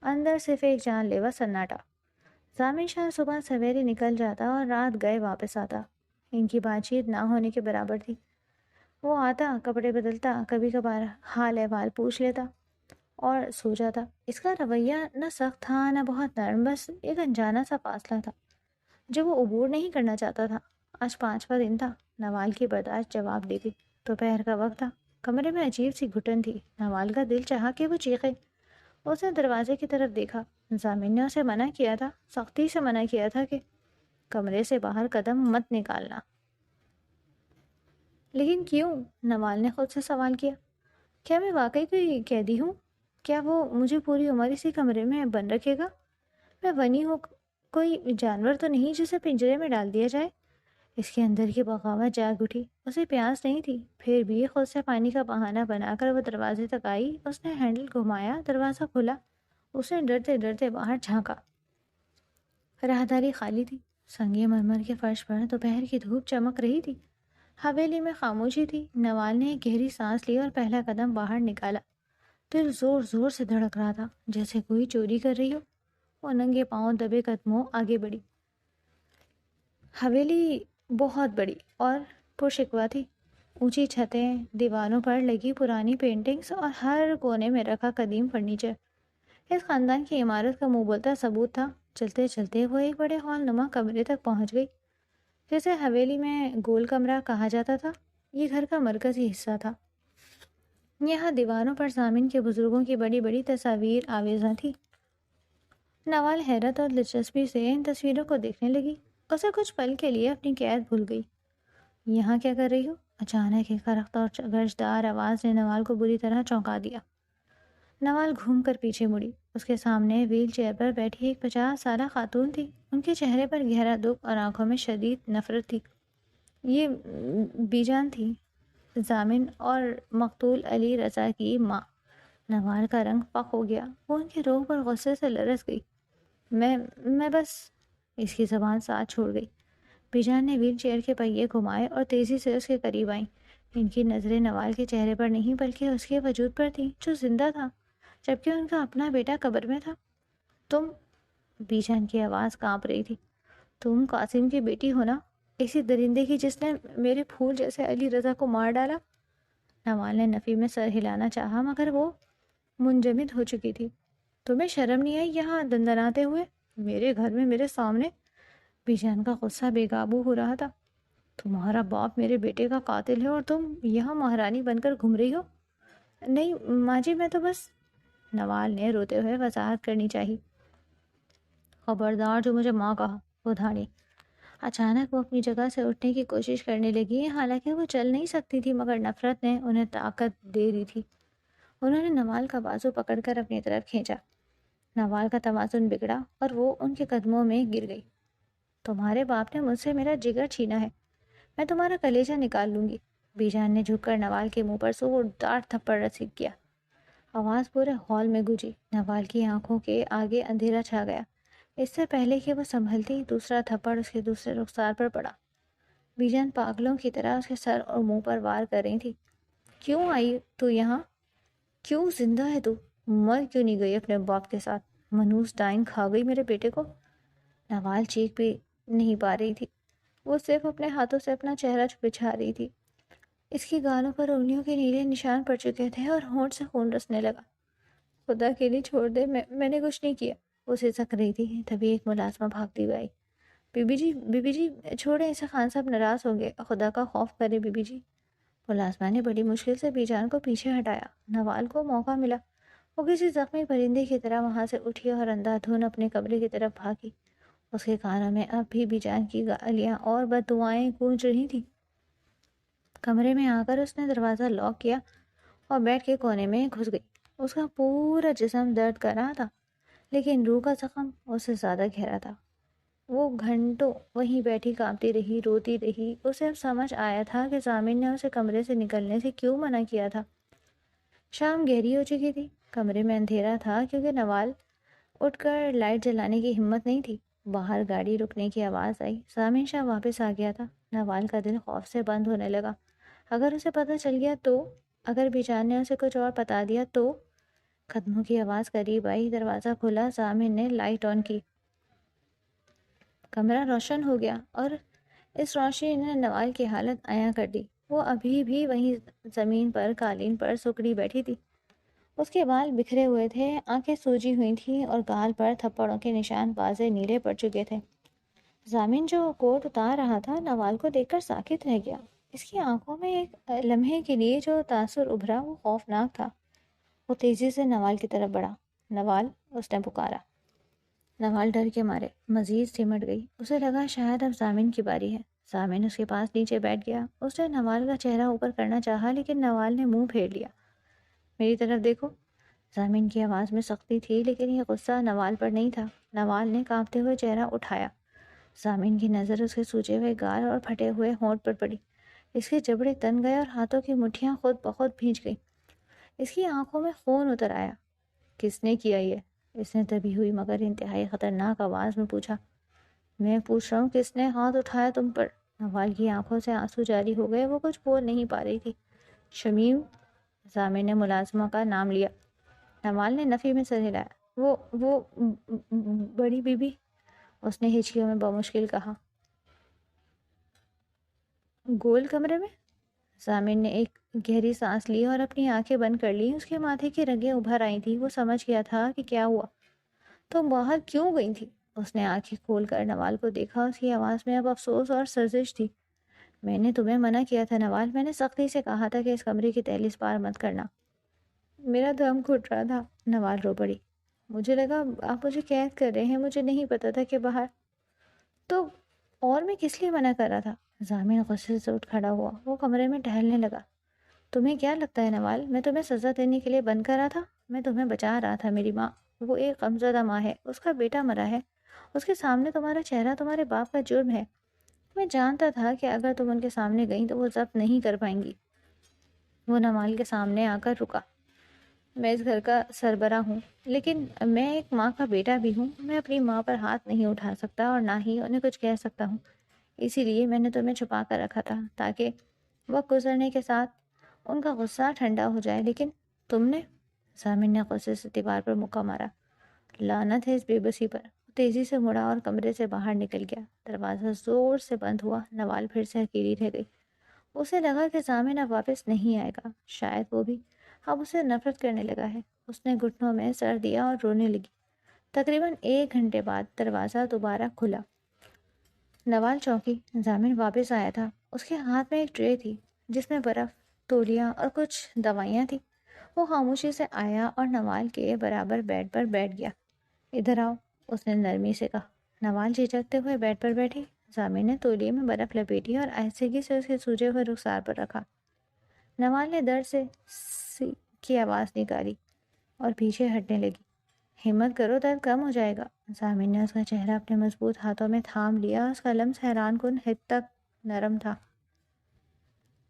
[SPEAKER 1] اندر صرف ایک جان لیوا سناٹا۔ ضامن شاہ صبح سویرے نکل جاتا اور رات گئے واپس آتا۔ ان کی بات چیت نہ ہونے کے برابر تھی۔ وہ آتا، کپڑے بدلتا، کبھی کبھار حال احوال پوچھ لیتا اور سو جاتا۔ اس کا رویہ نہ سخت تھا نہ بہت نرم، بس ایک انجانا سا فاصلہ تھا جو وہ عبور نہیں کرنا چاہتا تھا۔ آج 5واں دن تھا۔ نوال کی برداشت جواب دے گئی۔ دوپہر کا وقت تھا، کمرے میں عجیب سی گھٹن تھی۔ نوال کا دل چاہا کہ وہ چیخے۔ اس نے دروازے کی طرف دیکھا۔ ضامن نے اسے منع کیا تھا، سختی سے منع کیا تھا کہ کمرے سے باہر قدم مت نکالنا۔ لیکن کیوں؟ نوال نے خود سے سوال کیا۔ کیا میں واقعی کوئی قیدی ہوں؟ کیا وہ مجھے پوری عمر اسی کمرے میں بند رکھے گا؟ میں ونی ہوں، کوئی جانور تو نہیں جسے پنجرے میں ڈال دیا جائے؟ اس کے اندر کی بغاوت جاگ اٹھی۔ اسے پیاس نہیں تھی، پھر بھی خود سے پانی کا بہانہ بنا کر وہ دروازے تک آئی۔ اس نے ہینڈل گھمایا، دروازہ کھلا۔ اس نے ڈرتے ڈرتے باہر جھانکا۔ راہداری خالی تھی۔ سنگے مرمر کے فرش پر دوپہر کی دھوپ چمک رہی تھی۔ حویلی میں خاموشی تھی۔ نوال نے ایک گہری سانس لی اور پہلا قدم باہر نکالا۔ دل زور زور سے دھڑک رہا تھا، جیسے کوئی چوری کر رہی ہو۔ وہ ننگے پاؤں دبے قدموں آگے بڑھی۔ حویلی بہت بڑی اور پرشکوا تھی۔ اونچی چھتیں، دیواروں پر لگی پرانی پینٹنگز اور ہر کونے میں رکھا قدیم فرنیچر اس خاندان کی عمارت کا منہ بولتا ثبوت تھا۔ چلتے چلتے وہ ایک بڑے ہال نما کمرے تک پہنچ گئی، جسے حویلی میں گول کمرہ کہا جاتا تھا۔ یہ گھر کا مرکزی حصہ تھا۔ یہاں دیواروں پر ضامن کے بزرگوں کی بڑی بڑی تصاویر آویزاں تھیں۔ نوال حیرت اور دلچسپی سے ان تصویروں کو دیکھنے لگی۔ اسے کچھ پل کے لیے اپنی قید بھول گئی۔ یہاں کیا کر رہی ہو؟ اچانک ایک خرخت اور گرجدار آواز نے نوال کو بری طرح چونکا دیا۔ نوال گھوم کر پیچھے مڑی۔ اس کے سامنے ویل چیئر پر بیٹھی ایک 50 سالہ خاتون تھی۔ ان کے چہرے پر گہرا دکھ اور آنکھوں میں شدید نفرت تھی۔ یہ بیجان تھی، ضامن اور مقتول علی رضا کی ماں۔ نوال کا رنگ فق ہو گیا۔ وہ ان کے روح پر غصے سے لرز گئی۔ میں بس… اس کی زبان ساتھ چھوڑ گئی۔ بیجان نے ویل چیئر کے پہیے گھمائے اور تیزی سے اس کے قریب آئیں۔ ان کی نظریں نوال کے چہرے پر نہیں بلکہ اس کے وجود پر تھیں جو زندہ تھا، جبکہ ان کا اپنا بیٹا قبر میں تھا۔ تم… بیجان کی آواز کانپ رہی تھی۔ تم قاسم کی بیٹی ہو نا؟ اسی درندے کی جس نے میرے پھول جیسے علی رضا کو مار ڈالا؟ نوال نے نفی میں سر ہلانا چاہا مگر وہ منجمد ہو چکی تھی۔ تمہیں شرم نہیں آئی یہاں دندناتے ہوئے میرے گھر میں میرے سامنے؟ بیجان کا غصہ بے قابو ہو رہا تھا۔ تمہارا باپ میرے بیٹے کا قاتل ہے اور تم یہاں مہارانی بن کر گھوم رہی ہو؟ نہیں ماں جی، میں تو بس… نوال نے روتے ہوئے وضاحت کرنی چاہی۔ خبردار جو مجھے ماں کہا، وہ دھاڑی۔ اچانک وہ اپنی جگہ سے اٹھنے کی کوشش کرنے لگی، حالانکہ وہ چل نہیں سکتی تھی مگر نفرت نے انہیں طاقت دے دی تھی۔ انہوں نے نوال کا بازو پکڑ کر اپنی طرف کھینچا۔ نوال کا توازن بگڑا اور وہ ان کے قدموں میں گر گئی۔ تمہارے باپ نے مجھ سے میرا جگر چھینا ہے، میں تمہارا کلیجہ نکال لوں گی۔ بیجان نے جھک کر نوال کے منہ پر زوردار تھپڑ رسید کیا۔ آواز پورے ہال میں گونجی۔ نوال کی آنکھوں کے آگے اندھیرا چھا گیا۔ اس سے پہلے کہ وہ سنبھلتی، دوسرا تھپڑ اس کے دوسرے رخسار پر پڑا۔ بیجان پاگلوں کی طرح اس کے سر اور منہ پر وار کر رہی تھی۔ کیوں آئی تو یہاں؟ کیوں زندہ ہے تو؟ مر کیوں نہیں گئی اپنے باپ کے ساتھ؟ منوس ڈائن کھا گئی میرے بیٹے کو. نوال چیخ بھی نہیں پا رہی تھی. وہ صرف اپنے ہاتھوں سے اپنا چہرہ بچھا رہی تھی. اس کی گالوں پر انگلیوں کے نیلے نشان پڑ چکے تھے اور ہونٹ سے خون رسنے لگا. خدا کے لیے چھوڑ دے, میں نے کچھ نہیں کیا. وہ سسک رہی تھی. تبھی ایک ملازمہ بھاگتی ہوئی آئی. بی بی جی چھوڑیں اسے, خان صاحب ناراض ہوں گے, خدا کا خوف کرے بی بی جی. ملازمہ نے بڑی مشکل سے بی جان کو پیچھے ہٹایا. نوال کو موقع ملا. وہ کسی زخمی پرندے کی طرح وہاں سے اٹھی اور اندھا دھند اپنے کمرے کی طرف بھاگی. اس کے کانوں میں اب بھی بی جان کی گالیاں اور بد دعائیں گونج رہی تھیں. کمرے میں آ کر اس نے دروازہ لاک کیا اور بیڈ کے کونے میں گھس گئی. اس کا پورا جسم درد کر رہا تھا, لیکن روح کا زخم اس سے زیادہ گہرا تھا. وہ گھنٹوں وہیں بیٹھی کانپتی رہی, روتی رہی. اسے اب سمجھ آیا تھا کہ ضامن نے اسے کمرے سے نکلنے سے کیوں منع کیا تھا. شام گہری ہو چکی تھی. کمرے میں اندھیرا تھا کیونکہ نوال اٹھ کر لائٹ جلانے کی ہمت نہیں تھی. باہر گاڑی رکنے کی آواز آئی. ضامن شاہ واپس آ گیا تھا. نوال کا دل خوف سے بند ہونے لگا. اگر اسے پتہ چل گیا تو, اگر بیچان نے اسے کچھ اور بتا دیا تو. قدموں کی آواز قریب آئی. دروازہ کھلا. ضامن نے لائٹ آن کی. کمرہ روشن ہو گیا اور اس روشنی نے نوال کی حالت عیاں کر دی. وہ ابھی بھی وہیں زمین پر قالین پر سکڑی بیٹھی تھی. اس کے بال بکھرے ہوئے تھے, آنکھیں سوجی ہوئی تھیں اور گال پر تھپڑوں کے نشان واضح نیلے پڑ چکے تھے. ضامن جو کوٹ اتار رہا تھا نوال کو دیکھ کر ساکت رہ گیا. اس کی آنکھوں میں ایک لمحے کے لیے جو تاثر ابھرا وہ خوفناک تھا. وہ تیزی سے نوال کی طرف بڑھا. نوال, اس نے پکارا. نوال ڈر کے مارے مزید سمٹ گئی. اسے لگا شاید اب ضامن کی باری ہے. ضامن اس کے پاس نیچے بیٹھ گیا. اس نے نوال کا چہرہ اوپر کرنا چاہا لیکن نوال نے منہ پھیر لیا. میری طرف دیکھو. ضامن کی آواز میں سختی تھی لیکن یہ غصہ نوال پر نہیں تھا. نوال نے کانپتے ہوئے چہرہ اٹھایا. ضامن کی نظر اس کے سوجے ہوئے گال اور پھٹے ہوئے ہونٹ پر پڑی. اس کے جبڑے تن گئے اور ہاتھوں کی مٹھیاں خود بخود بھیج گئیں. اس کی آنکھوں میں خون اتر آیا. کس نے کیا یہ؟ اس نے دبی ہوئی مگر انتہائی خطرناک آواز میں پوچھا. میں پوچھ رہا ہوں کس نے ہاتھ اٹھایا تم پر؟ نوال کی آنکھوں سے آنسو جاری ہو گئے. وہ کچھ بول نہیں پا رہی تھی. شمیم. ضامن نے ملازمہ کا نام لیا. نوال نے نفی میں سر ہلایا. وہ بڑی بی بی, اس نے ہچکیوں میں بمشکل کہا. گول کمرے میں؟ ضامن نے ایک گہری سانس لی اور اپنی آنکھیں بند کر لی. اس کے ماتھے کی رگیں ابھر آئی تھی. وہ سمجھ گیا تھا کہ کیا ہوا. تم باہر کیوں گئی تھی؟ اس نے آنکھیں کھول کر نوال کو دیکھا. اس کی آواز میں اب افسوس اور سرزش تھی. میں نے تمہیں منع کیا تھا نوال. میں نے سختی سے کہا تھا کہ اس کمرے کی دہلیز پار مت کرنا. میرا دم گھٹ رہا تھا. نوال رو پڑی. مجھے لگا آپ مجھے قید کر رہے ہیں. مجھے نہیں پتا تھا کہ باہر. تو اور میں کس لیے منع کر رہا تھا؟ ضامن غصے سے اٹھ کھڑا ہوا. وہ کمرے میں ٹہلنے لگا. تمہیں کیا لگتا ہے نوال, میں تمہیں سزا دینے کے لیے بند کر رہا تھا؟ میں تمہیں بچا رہا تھا. میری ماں, وہ ایک غمزدہ ماں ہے. اس کا بیٹا مرا ہے. اس کے سامنے تمہارا چہرہ تمہارے باپ کا جرم ہے. میں جانتا تھا کہ اگر تم ان کے سامنے گئیں تو وہ ضبط نہیں کر پائیں گی. وہ نوال کے سامنے آ کر رکا. میں اس گھر کا سربراہ ہوں, لیکن میں ایک ماں کا بیٹا بھی ہوں. میں اپنی ماں پر ہاتھ نہیں اٹھا سکتا اور نہ ہی انہیں کچھ کہہ سکتا ہوں. اسی لیے میں نے تمہیں چھپا کر رکھا تھا تاکہ وقت گزرنے کے ساتھ ان کا غصہ ٹھنڈا ہو جائے. لیکن تم نے. ضامن نے غصے سے دیوار پر مکہ مارا. لعنت ہے اس بے بسی پر. تیزی سے مڑا اور کمرے سے باہر نکل گیا. دروازہ زور سے بند ہوا. نوال پھر سے اکیلی رہ گئی. اسے لگا کہ ضامن اب واپس نہیں آئے گا. شاید وہ بھی اب اسے نفرت کرنے لگا ہے. اس نے گھٹنوں میں سر دیا اور رونے لگی. تقریباً 1 گھنٹے بعد دروازہ دوبارہ کھلا. نوال چونکی. ضامن واپس آیا تھا. اس کے ہاتھ میں ایک ٹرے تھی جس میں برف, تولیاں اور کچھ دوائیاں تھیں. وہ خاموشی سے آیا اور نوال کے برابر بیڈ پر بیٹھ گیا. ادھر آؤ, اس نے نرمی سے کہا. نوال جھجکتے ہوئے بیڈ پر بیٹھی. ضامن نے تولیے میں برف لپیٹی اور آہستگی سے اس کے سوجے ہوئے رخسار پر رکھا. نوال نے درد سے سی کی آواز نکالی اور پیچھے ہٹنے لگی. ہمت کرو, درد کم ہو جائے گا. ضامن نے اس کا چہرہ اپنے مضبوط ہاتھوں میں تھام لیا. اس کا لمس حیران کن حد تک نرم تھا.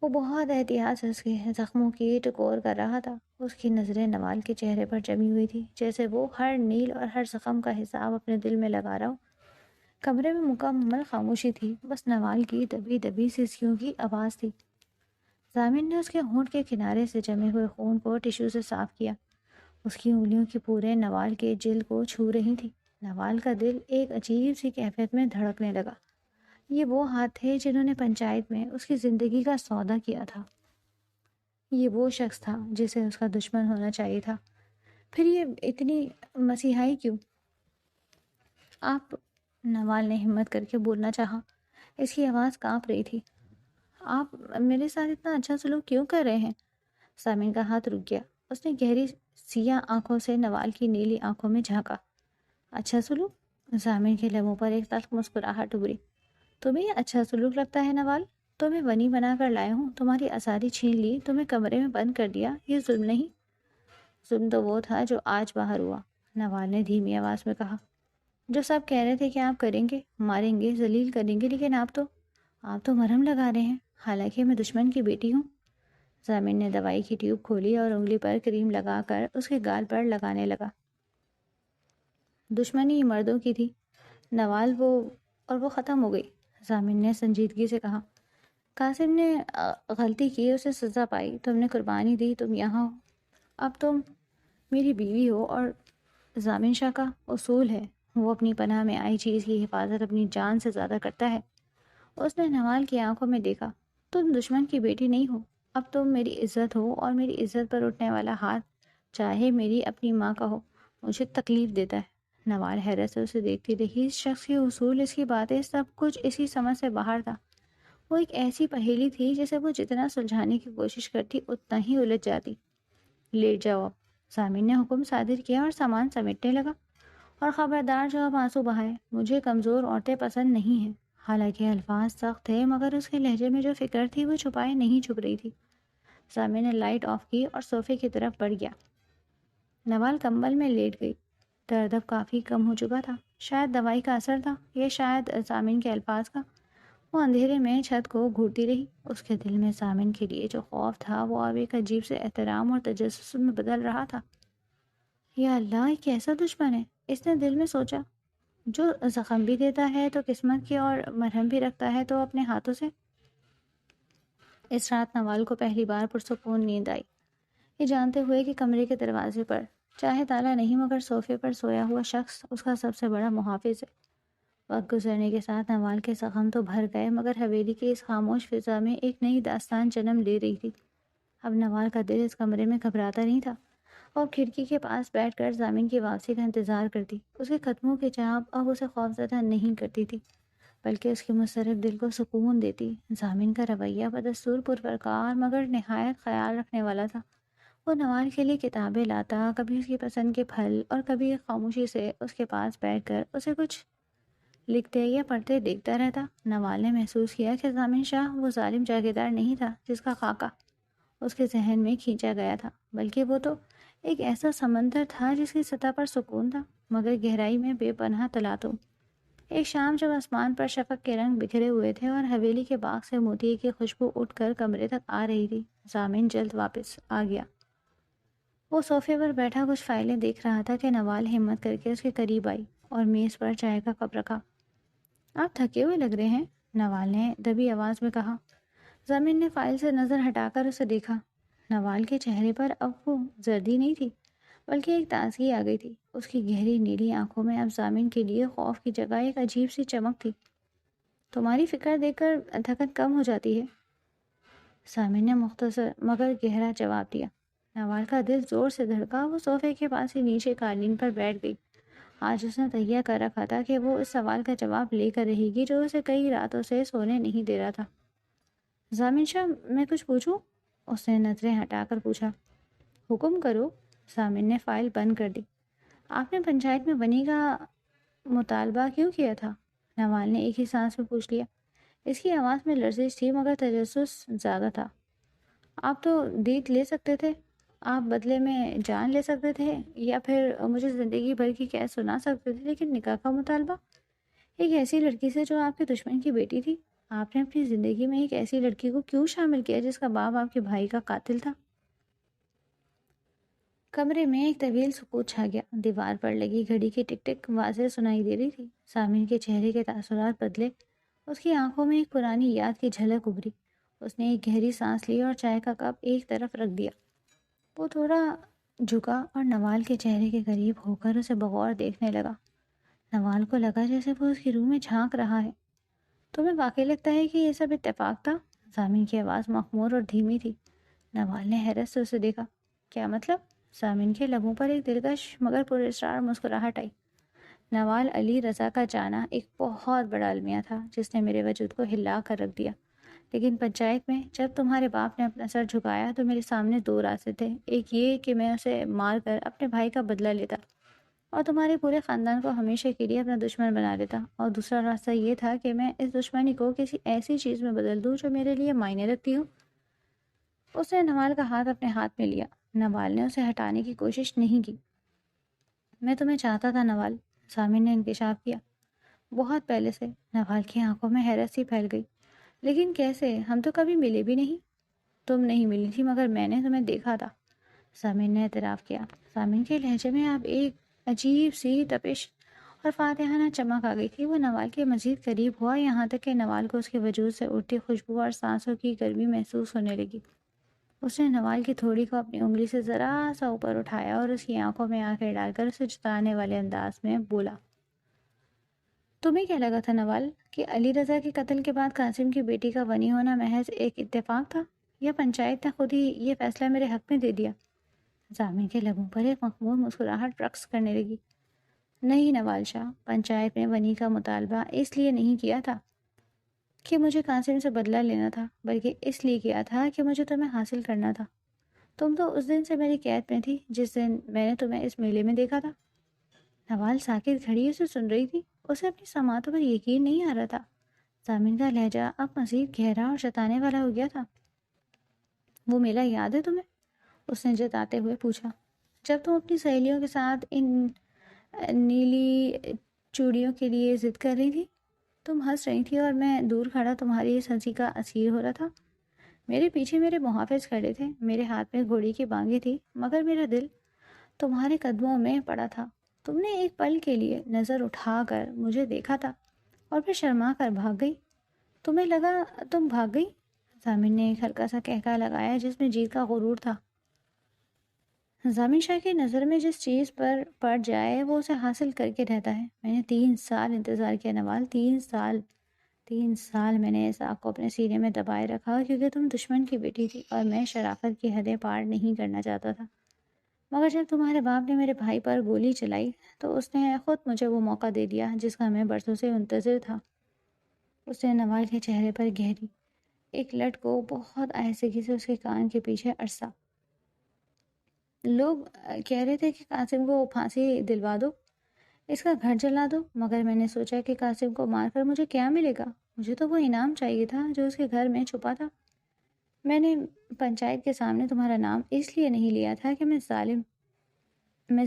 [SPEAKER 1] وہ بہت احتیاط سے اس کے زخموں کی ٹکور کر رہا تھا. اس کی نظریں نوال کے چہرے پر جمی ہوئی تھی جیسے وہ ہر نیل اور ہر زخم کا حساب اپنے دل میں لگا رہا ہو. کمرے میں مکمل خاموشی تھی. بس نوال کی دبی دبی سسکیوں کی آواز تھی. ضامن نے اس کے ہونٹ کے کنارے سے جمے ہوئے خون کو ٹشو سے صاف کیا. اس کی انگلیوں کی پورے نوال کے جلد کو چھو رہی تھی۔ نوال کا دل ایک عجیب سی کیفیت میں دھڑکنے لگا۔ یہ وہ ہاتھ تھے جنہوں نے پنچایت میں اس کی زندگی کا سودا کیا تھا۔ یہ وہ شخص تھا جسے اس کا دشمن ہونا چاہیے تھا۔ پھر یہ اتنی مسیحائی کیوں؟ آپ، نوال نے ہمت کر کے بولنا چاہا۔ اس کی آواز کانپ رہی تھی۔ آپ میرے ساتھ اتنا اچھا سلوک کیوں کر رہے ہیں؟ سامن کا ہاتھ رک گیا۔ اس نے گہری سیاہ آنکھوں سے نوال کی نیلی آنکھوں میں جھانکا۔ اچھا سلوک؟ سامن کے لبوں پر ایک تلخ مسکراہٹ ابھری۔ تمہیں یہ اچھا سلوک لگتا ہے نوال؟ تمہیں بنی بنا کر لایا ہوں، تمہاری آزادی چھین لی، تمہیں کمرے میں بند کر دیا، یہ ظلم نہیں؟ ظلم تو وہ تھا جو آج باہر ہوا، نوال نے دھیمی آواز میں کہا۔ جو سب کہہ رہے تھے کہ آپ کریں گے، ماریں گے، ذلیل کریں گے، لیکن آپ تو مرہم لگا رہے ہیں، حالانکہ میں دشمن کی بیٹی ہوں۔ زمین نے دوائی کی ٹیوب کھولی اور انگلی پر کریم لگا کر اس کے گال پر لگانے لگا۔ دشمنی مردوں کی تھی نوال، وہ ختم ہو گئی، زمین نے سنجیدگی سے کہا۔ قاسم نے غلطی کی، اسے سزا پائی، تم نے قربانی دی، تم یہاں ہو، اب تم میری بیوی ہو، اور زامن شاہ کا اصول ہے وہ اپنی پناہ میں آئی چیز کی حفاظت اپنی جان سے زیادہ کرتا ہے۔ اس نے نوال کی آنکھوں میں دیکھا۔ تم دشمن کی بیٹی نہیں ہو، اب تم میری عزت ہو، اور میری عزت پر اٹھنے والا ہاتھ چاہے میری اپنی ماں کا ہو مجھے تکلیف دیتا ہے۔ نوال حیرت سے اسے دیکھتی رہی۔ اس شخص کے اصول، اس کی باتیں، سب کچھ اسی سمجھ سے باہر تھا۔ وہ ایک ایسی پہیلی تھی جسے وہ جتنا سلجھانے کی کوشش کرتی اتنا ہی الجھ جاتی۔ لیٹ جاؤ اب، زامن نے حکم صادر کیا اور سامان سمیٹنے لگا۔ اور خبردار جو اب آنسو بہائے، مجھے کمزور عورتیں پسند نہیں ہیں۔ حالانکہ الفاظ سخت تھے مگر اس کے لہجے میں جو فکر تھی وہ چھپائے نہیں چھپ رہی تھی۔ زامن نے لائٹ آف کی اور صوفے کی طرف بڑھ گیا۔ نوال کمبل میں لیٹ گئی۔ درد اب کافی کم ہو چکا تھا، شاید دوائی کا اثر تھا، یہ شاید زامن کے الفاظ کا۔ وہ اندھیرے میں چھت کو گھورتی رہی۔ اس کے دل میں زامن کے لیے جو خوف تھا وہ اب ایک عجیب سے احترام اور تجسس میں بدل رہا تھا۔ یا اللہ، یہ کیسا دشمن ہے؟ اس نے دل میں سوچا، جو زخم بھی دیتا ہے تو قسمت کی، اور مرہم بھی رکھتا ہے تو اپنے ہاتھوں سے۔ اس رات نوال کو پہلی بار پرسکون نیند آئی، یہ جانتے ہوئے کہ کمرے کے دروازے پر چاہے تالا نہیں مگر صوفے پر سویا ہوا شخص اس کا سب سے بڑا محافظ ہے۔ وقت گزرنے کے ساتھ نوال کے زخم تو بھر گئے مگر حویلی کی اس خاموش فضا میں ایک نئی داستان جنم لے رہی تھی۔ اب نوال کا دل اس کمرے میں گھبراتا نہیں تھا۔ وہ کھڑکی کے پاس بیٹھ کر زامن کی واپسی کا انتظار کرتی۔ اس کے قدموں کی چاپ اب اسے خوفزدہ نہیں کرتی تھی بلکہ اس کے مضطرب دل کو سکون دیتی۔ زامن کا رویہ بدستور پرکار مگر نہایت خیال رکھنے والا تھا۔ وہ نوال کے لیے کتابیں لاتا، کبھی اس کی پسند کے پھل، اور کبھی خاموشی سے اس کے پاس بیٹھ کر اسے کچھ لکھتے یا پڑھتے دیکھتا رہتا۔ نوال نے محسوس کیا کہ زامن شاہ وہ ظالم جاگیردار نہیں تھا جس کا خاکہ اس کے ذہن میں کھینچا گیا تھا، بلکہ وہ تو ایک ایسا سمندر تھا جس کی سطح پر سکون تھا مگر گہرائی میں بے پناہ تلاطم۔ ایک شام جب آسمان پر شفق کے رنگ بکھرے ہوئے تھے اور حویلی کے باغ سے موتی کی خوشبو اٹھ کر کمرے تک آ رہی تھی، زامن جلد واپس آ گیا۔ وہ صوفے پر بیٹھا کچھ فائلیں دیکھ رہا تھا کہ نوال ہمت کر کے اس کے قریب آئی اور میز پر چائے کا کپ رکھا۔ آپ تھکے ہوئے لگ رہے ہیں، نوال نے دبی آواز میں کہا۔ زمین نے فائل سے نظر ہٹا کر اسے دیکھا۔ نوال کے چہرے پر اب وہ زردی نہیں تھی بلکہ ایک تازگی آ گئی تھی۔ اس کی گہری نیلی آنکھوں میں اب زامن کے لیے خوف کی جگہ ایک عجیب سی چمک تھی۔ تمہاری فکر دیکھ کر تھکن کم ہو جاتی ہے، زامن نے مختصر مگر گہرا جواب دیا۔ نوال کا دل زور سے دھڑکا۔ وہ صوفے کے پاس ہی نیچے قالین پر بیٹھ گئی۔ آج اس نے تہیہ کر رکھا تھا کہ وہ اس سوال کا جواب لے کر رہے گی جو اسے کئی راتوں سے سونے نہیں دے رہا تھا۔ زامن شاہ، میں کچھ پوچھوں؟ اس نے نظریں ہٹا کر پوچھا۔ حکم کرو، زامن نے فائل بند کر دی۔ آپ نے پنچایت میں بنی کا مطالبہ کیوں کیا تھا؟ نوال نے ایک ہی سانس میں پوچھ لیا۔ اس کی آواز میں لرزش تھی مگر تجسس زیادہ تھا۔ آپ تو دیت لے سکتے تھے، آپ بدلے میں جان لے سکتے تھے، یا پھر مجھے زندگی بھر کی قید سنا سکتے تھے، لیکن نکاح کا مطالبہ ایک ایسی لڑکی سے جو آپ کے دشمن کی بیٹی تھی؟ آپ نے اپنی زندگی میں ایک ایسی لڑکی کو کیوں شامل کیا جس کا باپ آپ کے بھائی کا قاتل تھا؟ کمرے میں ایک طویل سکوت چھا گیا۔ دیوار پر لگی گھڑی کی ٹک ٹک واضح سنائی دے رہی تھی۔ زامن کے چہرے کے تاثرات بدلے، اس کی آنکھوں میں ایک پرانی یاد کی جھلک ابھری۔ اس نے ایک گہری سانس لی اور چائے کا کپ ایک طرف رکھ دیا۔ وہ تھوڑا جھکا اور نوال کے چہرے کے قریب ہو کر اسے بغور دیکھنے لگا۔ نوال کو لگا جیسے وہ اس کی روح میں جھانک رہا ہے۔ تمہیں واقعی لگتا ہے کہ یہ سب اتفاق تھا؟ ضامن کی آواز مخمور اور دھیمی تھی۔ نوال نے حیرت سے اسے دیکھا۔ کیا مطلب؟ ضامن کے لبوں پر ایک دلکش مگر پراسرار مسکراہٹ آئی۔ نوال، علی رضا کا جانا ایک بہت بڑا المیہ تھا جس نے میرے وجود کو ہلا کر رکھ دیا، لیکن پنچایت میں جب تمہارے باپ نے اپنا سر جھکایا تو میرے سامنے دو راستے تھے۔ ایک یہ کہ میں اسے مار کر اپنے بھائی کا بدلہ لیتا اور تمہارے پورے خاندان کو ہمیشہ کے لیے اپنا دشمن بنا دیتا، اور دوسرا راستہ یہ تھا کہ میں اس دشمنی کو کسی ایسی چیز میں بدل دوں جو میرے لیے معنی رکھتی ہو۔ اس نے نوال کا ہاتھ اپنے ہاتھ میں لیا۔ نوال نے اسے ہٹانے کی کوشش نہیں کی۔ میں تمہیں چاہتا تھا نوال، ضامن نے انکشاف کیا، بہت پہلے سے۔ نوال کی آنکھوں میں حیرت سی پھیل گئی۔ لیکن کیسے؟ ہم تو کبھی ملے بھی نہیں۔ تم نہیں ملی تھی مگر میں نے تمہیں دیکھا تھا، ضامن نے اعتراف کیا۔ ضامن کے لہجے میں اب ایک عجیب سی تپش اور فاتحانہ چمک آ گئی تھی۔ وہ نوال کے مزید قریب ہوا، یہاں تک کہ نوال کو اس کے وجود سے اٹھتی خوشبو اور سانسوں کی گرمی محسوس ہونے لگی۔ اس نے نوال کی تھوڑی کو اپنی انگلی سے ذرا سا اوپر اٹھایا اور اس کی آنکھوں میں آنکھیں ڈال کر اسے جتانے والے انداز میں بولا، تمہیں کیا لگا تھا نوال کہ علی رضا کے قتل کے بعد قاسم کی بیٹی کا غنی ہونا محض ایک اتفاق تھا، یا پنچایت نے خود ہی یہ فیصلہ میرے حق میں دے دیا؟ ضامن کے لبوں پر ایک مخمور مسکراہٹ رقص کرنے لگی۔ نہیں نوال شاہ، پنچایت نے ونی کا مطالبہ اس لیے نہیں کیا تھا کہ مجھے قاسم سے بدلہ لینا تھا، بلکہ اس لیے کیا تھا کہ مجھے تمہیں حاصل کرنا تھا۔ تم تو اس دن سے میری قید میں تھی جس دن میں نے تمہیں اس میلے میں دیکھا تھا۔ نوال ساکت کھڑی اسے سن رہی تھی۔ اسے اپنی سماعتوں پر یقین نہیں آ رہا تھا۔ ضامن کا لہجہ اب مزید گہرا اور جتانے والا ہو گیا تھا۔ وہ میلہ یاد ہے تمہیں؟ اس نے جتاتے ہوئے پوچھا۔ جب تم اپنی سہیلیوں کے ساتھ ان نیلی چوڑیوں کے لیے ضد کر رہی تھی، تم ہنس رہی تھی اور میں دور کھڑا تمہاری اس ہنسی کا اسیر ہو رہا تھا۔ میرے پیچھے میرے محافظ کھڑے تھے، میرے ہاتھ میں گھوڑی کی بانگیں تھی، مگر میرا دل تمہارے قدموں میں پڑا تھا۔ تم نے ایک پل کے لیے نظر اٹھا کر مجھے دیکھا تھا اور پھر شرما کر بھاگ گئی۔ تمہیں لگا تم بھاگ گئی؟ ضامن نے ایک ہلکا سا قہقہ لگایا جس میں جیت کا غرور تھا۔ ضامن شاہ کی نظر میں جس چیز پر پڑ جائے وہ اسے حاصل کر کے رہتا ہے۔ میں نے 3 سال انتظار کیا نوال، 3 سال میں نے اس آگ کو اپنے سینے میں دبائے رکھا، کیونکہ تم دشمن کی بیٹی تھی اور میں شرافت کی حدیں پار نہیں کرنا چاہتا تھا۔ مگر جب تمہارے باپ نے میرے بھائی پر گولی چلائی تو اس نے خود مجھے وہ موقع دے دیا جس کا میں برسوں سے منتظر تھا۔ اس نے نوال کے چہرے پر گہری ایک لٹ کو بہت آہستگی سے اس کے کان کے پیچھے عرصہ۔ لوگ کہہ رہے تھے کہ قاسم کو پھانسی دلوا دو، اس کا گھر جلا دو، مگر میں نے سوچا کہ قاسم کو مار کر مجھے کیا ملے گا؟ مجھے تو وہ انعام چاہیے تھا جو اس کے گھر میں چھپا تھا۔ میں نے پنچایت کے سامنے تمہارا نام اس لیے نہیں لیا تھا کہ میں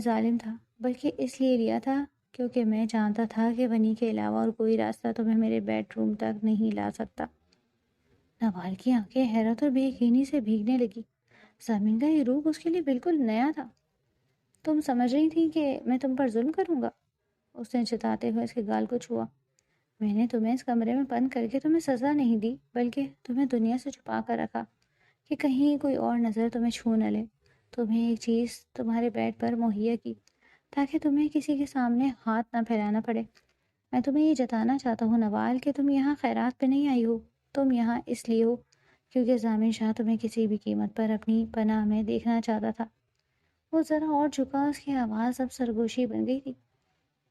[SPEAKER 1] ظالم تھا، بلکہ اس لیے لیا تھا کیونکہ میں جانتا تھا کہ ونی کے علاوہ اور کوئی راستہ تمہیں میرے بیڈ روم تک نہیں لا سکتا۔ نوال کی آنکھیں حیرت اور بے یقینی سے بھیگنے لگی۔ ضامن کا یہ روپ اس کے لیے بالکل نیا تھا۔ تم سمجھ رہی تھی کہ میں تم پر ظلم کروں گا؟ اس نے جتاتے ہوئے اس کے گال کو چھوا۔ میں نے تمہیں اس کمرے میں بند کر کے تمہیں سزا نہیں دی، بلکہ تمہیں دنیا سے چھپا کر رکھا کہ کہیں کوئی اور نظر تمہیں چھو نہ لے۔ تمہیں ایک چیز تمہارے بیڈ پر مہیا کی تاکہ تمہیں کسی کے سامنے ہاتھ نہ پھیلانا پڑے۔ میں تمہیں یہ جتانا چاہتا ہوں نوال کہ تم یہاں خیرات پہ نہیں آئی ہو، تم یہاں اس لیے ہو کیونکہ ضامن شاہ تمہیں کسی بھی قیمت پر اپنی پناہ میں دیکھنا چاہتا تھا۔ وہ ذرا اور جھکا، اس کی آواز اب سرگوشی بن گئی تھی۔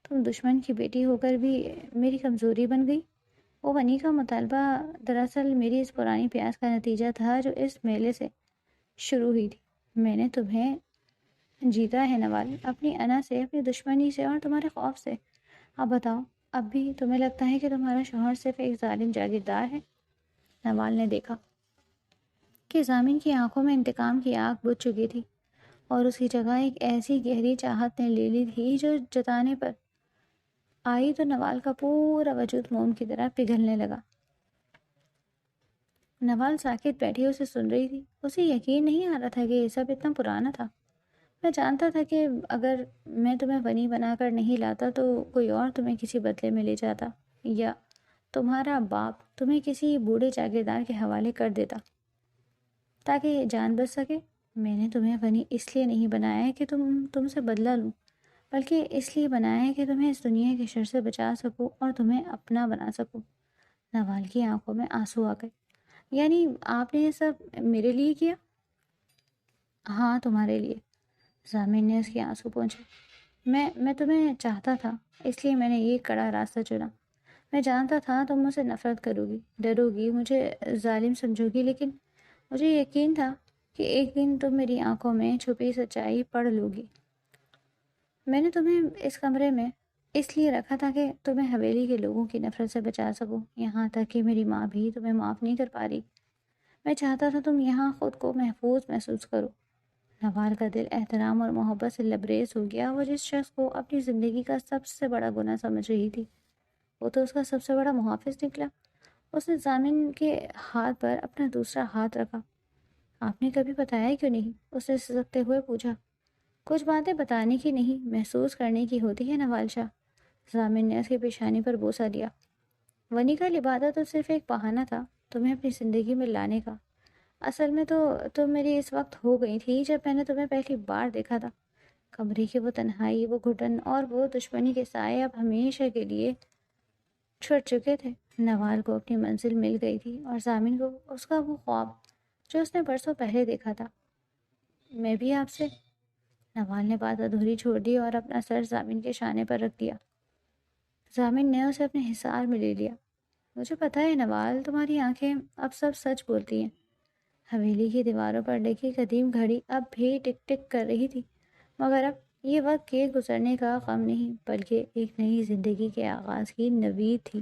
[SPEAKER 1] تم دشمن کی بیٹی ہو کر بھی میری کمزوری بن گئی۔ وہ ونی کا مطالبہ دراصل میری اس پرانی پیاس کا نتیجہ تھا جو اس میلے سے شروع ہوئی تھی۔ میں نے تمہیں جیتا ہے نوال، اپنی انا سے، اپنی دشمنی سے اور تمہارے خوف سے۔ اب بتاؤ، اب بھی تمہیں لگتا ہے کہ تمہارا شوہر صرف ایک ظالم جاگیردار ہے؟ نوال نے دیکھا کہ ضامن کی آنکھوں میں انتقام کی آگ بجھ چکی تھی اور اس کی جگہ ایک ایسی گہری چاہت نے لے لی تھی جو جتانے پر آئی تو نوال کا پورا وجود موم کی طرح پگھلنے لگا۔ نوال ساکت بیٹھی اسے سن رہی تھی۔ اسے یقین نہیں آ رہا تھا کہ یہ سب اتنا پرانا تھا۔ میں جانتا تھا کہ اگر میں تمہیں ونی بنا کر نہیں لاتا تو کوئی اور تمہیں کسی بدلے میں لے جاتا، یا تمہارا باپ تمہیں کسی بوڑھے جاگیردار کے حوالے کر دیتا تاکہ جان بچ سکے۔ میں نے تمہیں غنی اس لیے نہیں بنایا ہے کہ تم سے بدلہ لوں، بلکہ اس لیے بنایا ہے کہ تمہیں اس دنیا کے شر سے بچا سکوں اور تمہیں اپنا بنا سکوں۔ نوال کی آنکھوں میں آنسو آ گئے۔ یعنی آپ نے یہ سب میرے لیے کیا؟ ہاں، تمہارے لیے۔ ضامن نے اس کے آنسو پوچھے۔ میں تمہیں چاہتا تھا، اس لیے میں نے یہ کڑا راستہ چنا۔ میں جانتا تھا تم مجھ سے نفرت کرو گی، ڈرو گی، مجھے ظالم سمجھو گی، لیکن مجھے یقین تھا کہ ایک دن تم میری آنکھوں میں چھپی سچائی پڑھ لو گی۔ میں نے تمہیں اس کمرے میں اس لیے رکھا تھا کہ تمہیں حویلی کے لوگوں کی نفرت سے بچا سکوں، یہاں تک کہ میری ماں بھی تمہیں معاف نہیں کر پا رہی۔ میں چاہتا تھا تم یہاں خود کو محفوظ محسوس کرو۔ نوال کا دل احترام اور محبت سے لبریز ہو گیا۔ وہ جس شخص کو اپنی زندگی کا سب سے بڑا گناہ سمجھ رہی تھی، وہ تو اس کا سب سے بڑا محافظ نکلا۔ اس نے ضامن کے ہاتھ پر اپنا دوسرا ہاتھ رکھا۔ آپ نے کبھی بتایا کیوں نہیں؟ اس نے سسکتے ہوئے پوچھا۔ کچھ باتیں بتانے کی نہیں، محسوس کرنے کی ہوتی ہے نوال شاہ۔ ضامن نے اس کی پیشانی پر بوسہ دیا۔ ونی کا لبادہ تو صرف ایک بہانہ تھا تمہیں اپنی زندگی میں لانے کا۔ اصل میں تو تم میری اس وقت ہو گئی تھی جب میں نے تمہیں پہلی بار دیکھا تھا۔ کمرے کی وہ تنہائی، وہ گھٹن اور وہ دشمنی کے سائے اب ہمیشہ کے لیے چھٹ چکے تھے۔ نوال کو اپنی منزل مل گئی تھی اور ضامن کو اس کا وہ خواب جو اس نے برسوں پہلے دیکھا تھا۔ میں بھی آپ سے۔ نوال نے بات ادھوری چھوڑ دی اور اپنا سر ضامن کے شانے پر رکھ دیا۔ ضامن نے اسے اپنے حصار میں لے لیا۔ مجھے پتہ ہے نوال، تمہاری آنکھیں اب سب سچ بولتی ہیں۔ حویلی کی دیواروں پر لگی قدیم گھڑی اب بھی ٹک ٹک کر رہی تھی، مگر اب یہ وقت کے گزرنے کا غم نہیں، بلکہ ایک نئی زندگی کے آغاز کی نوید تھی۔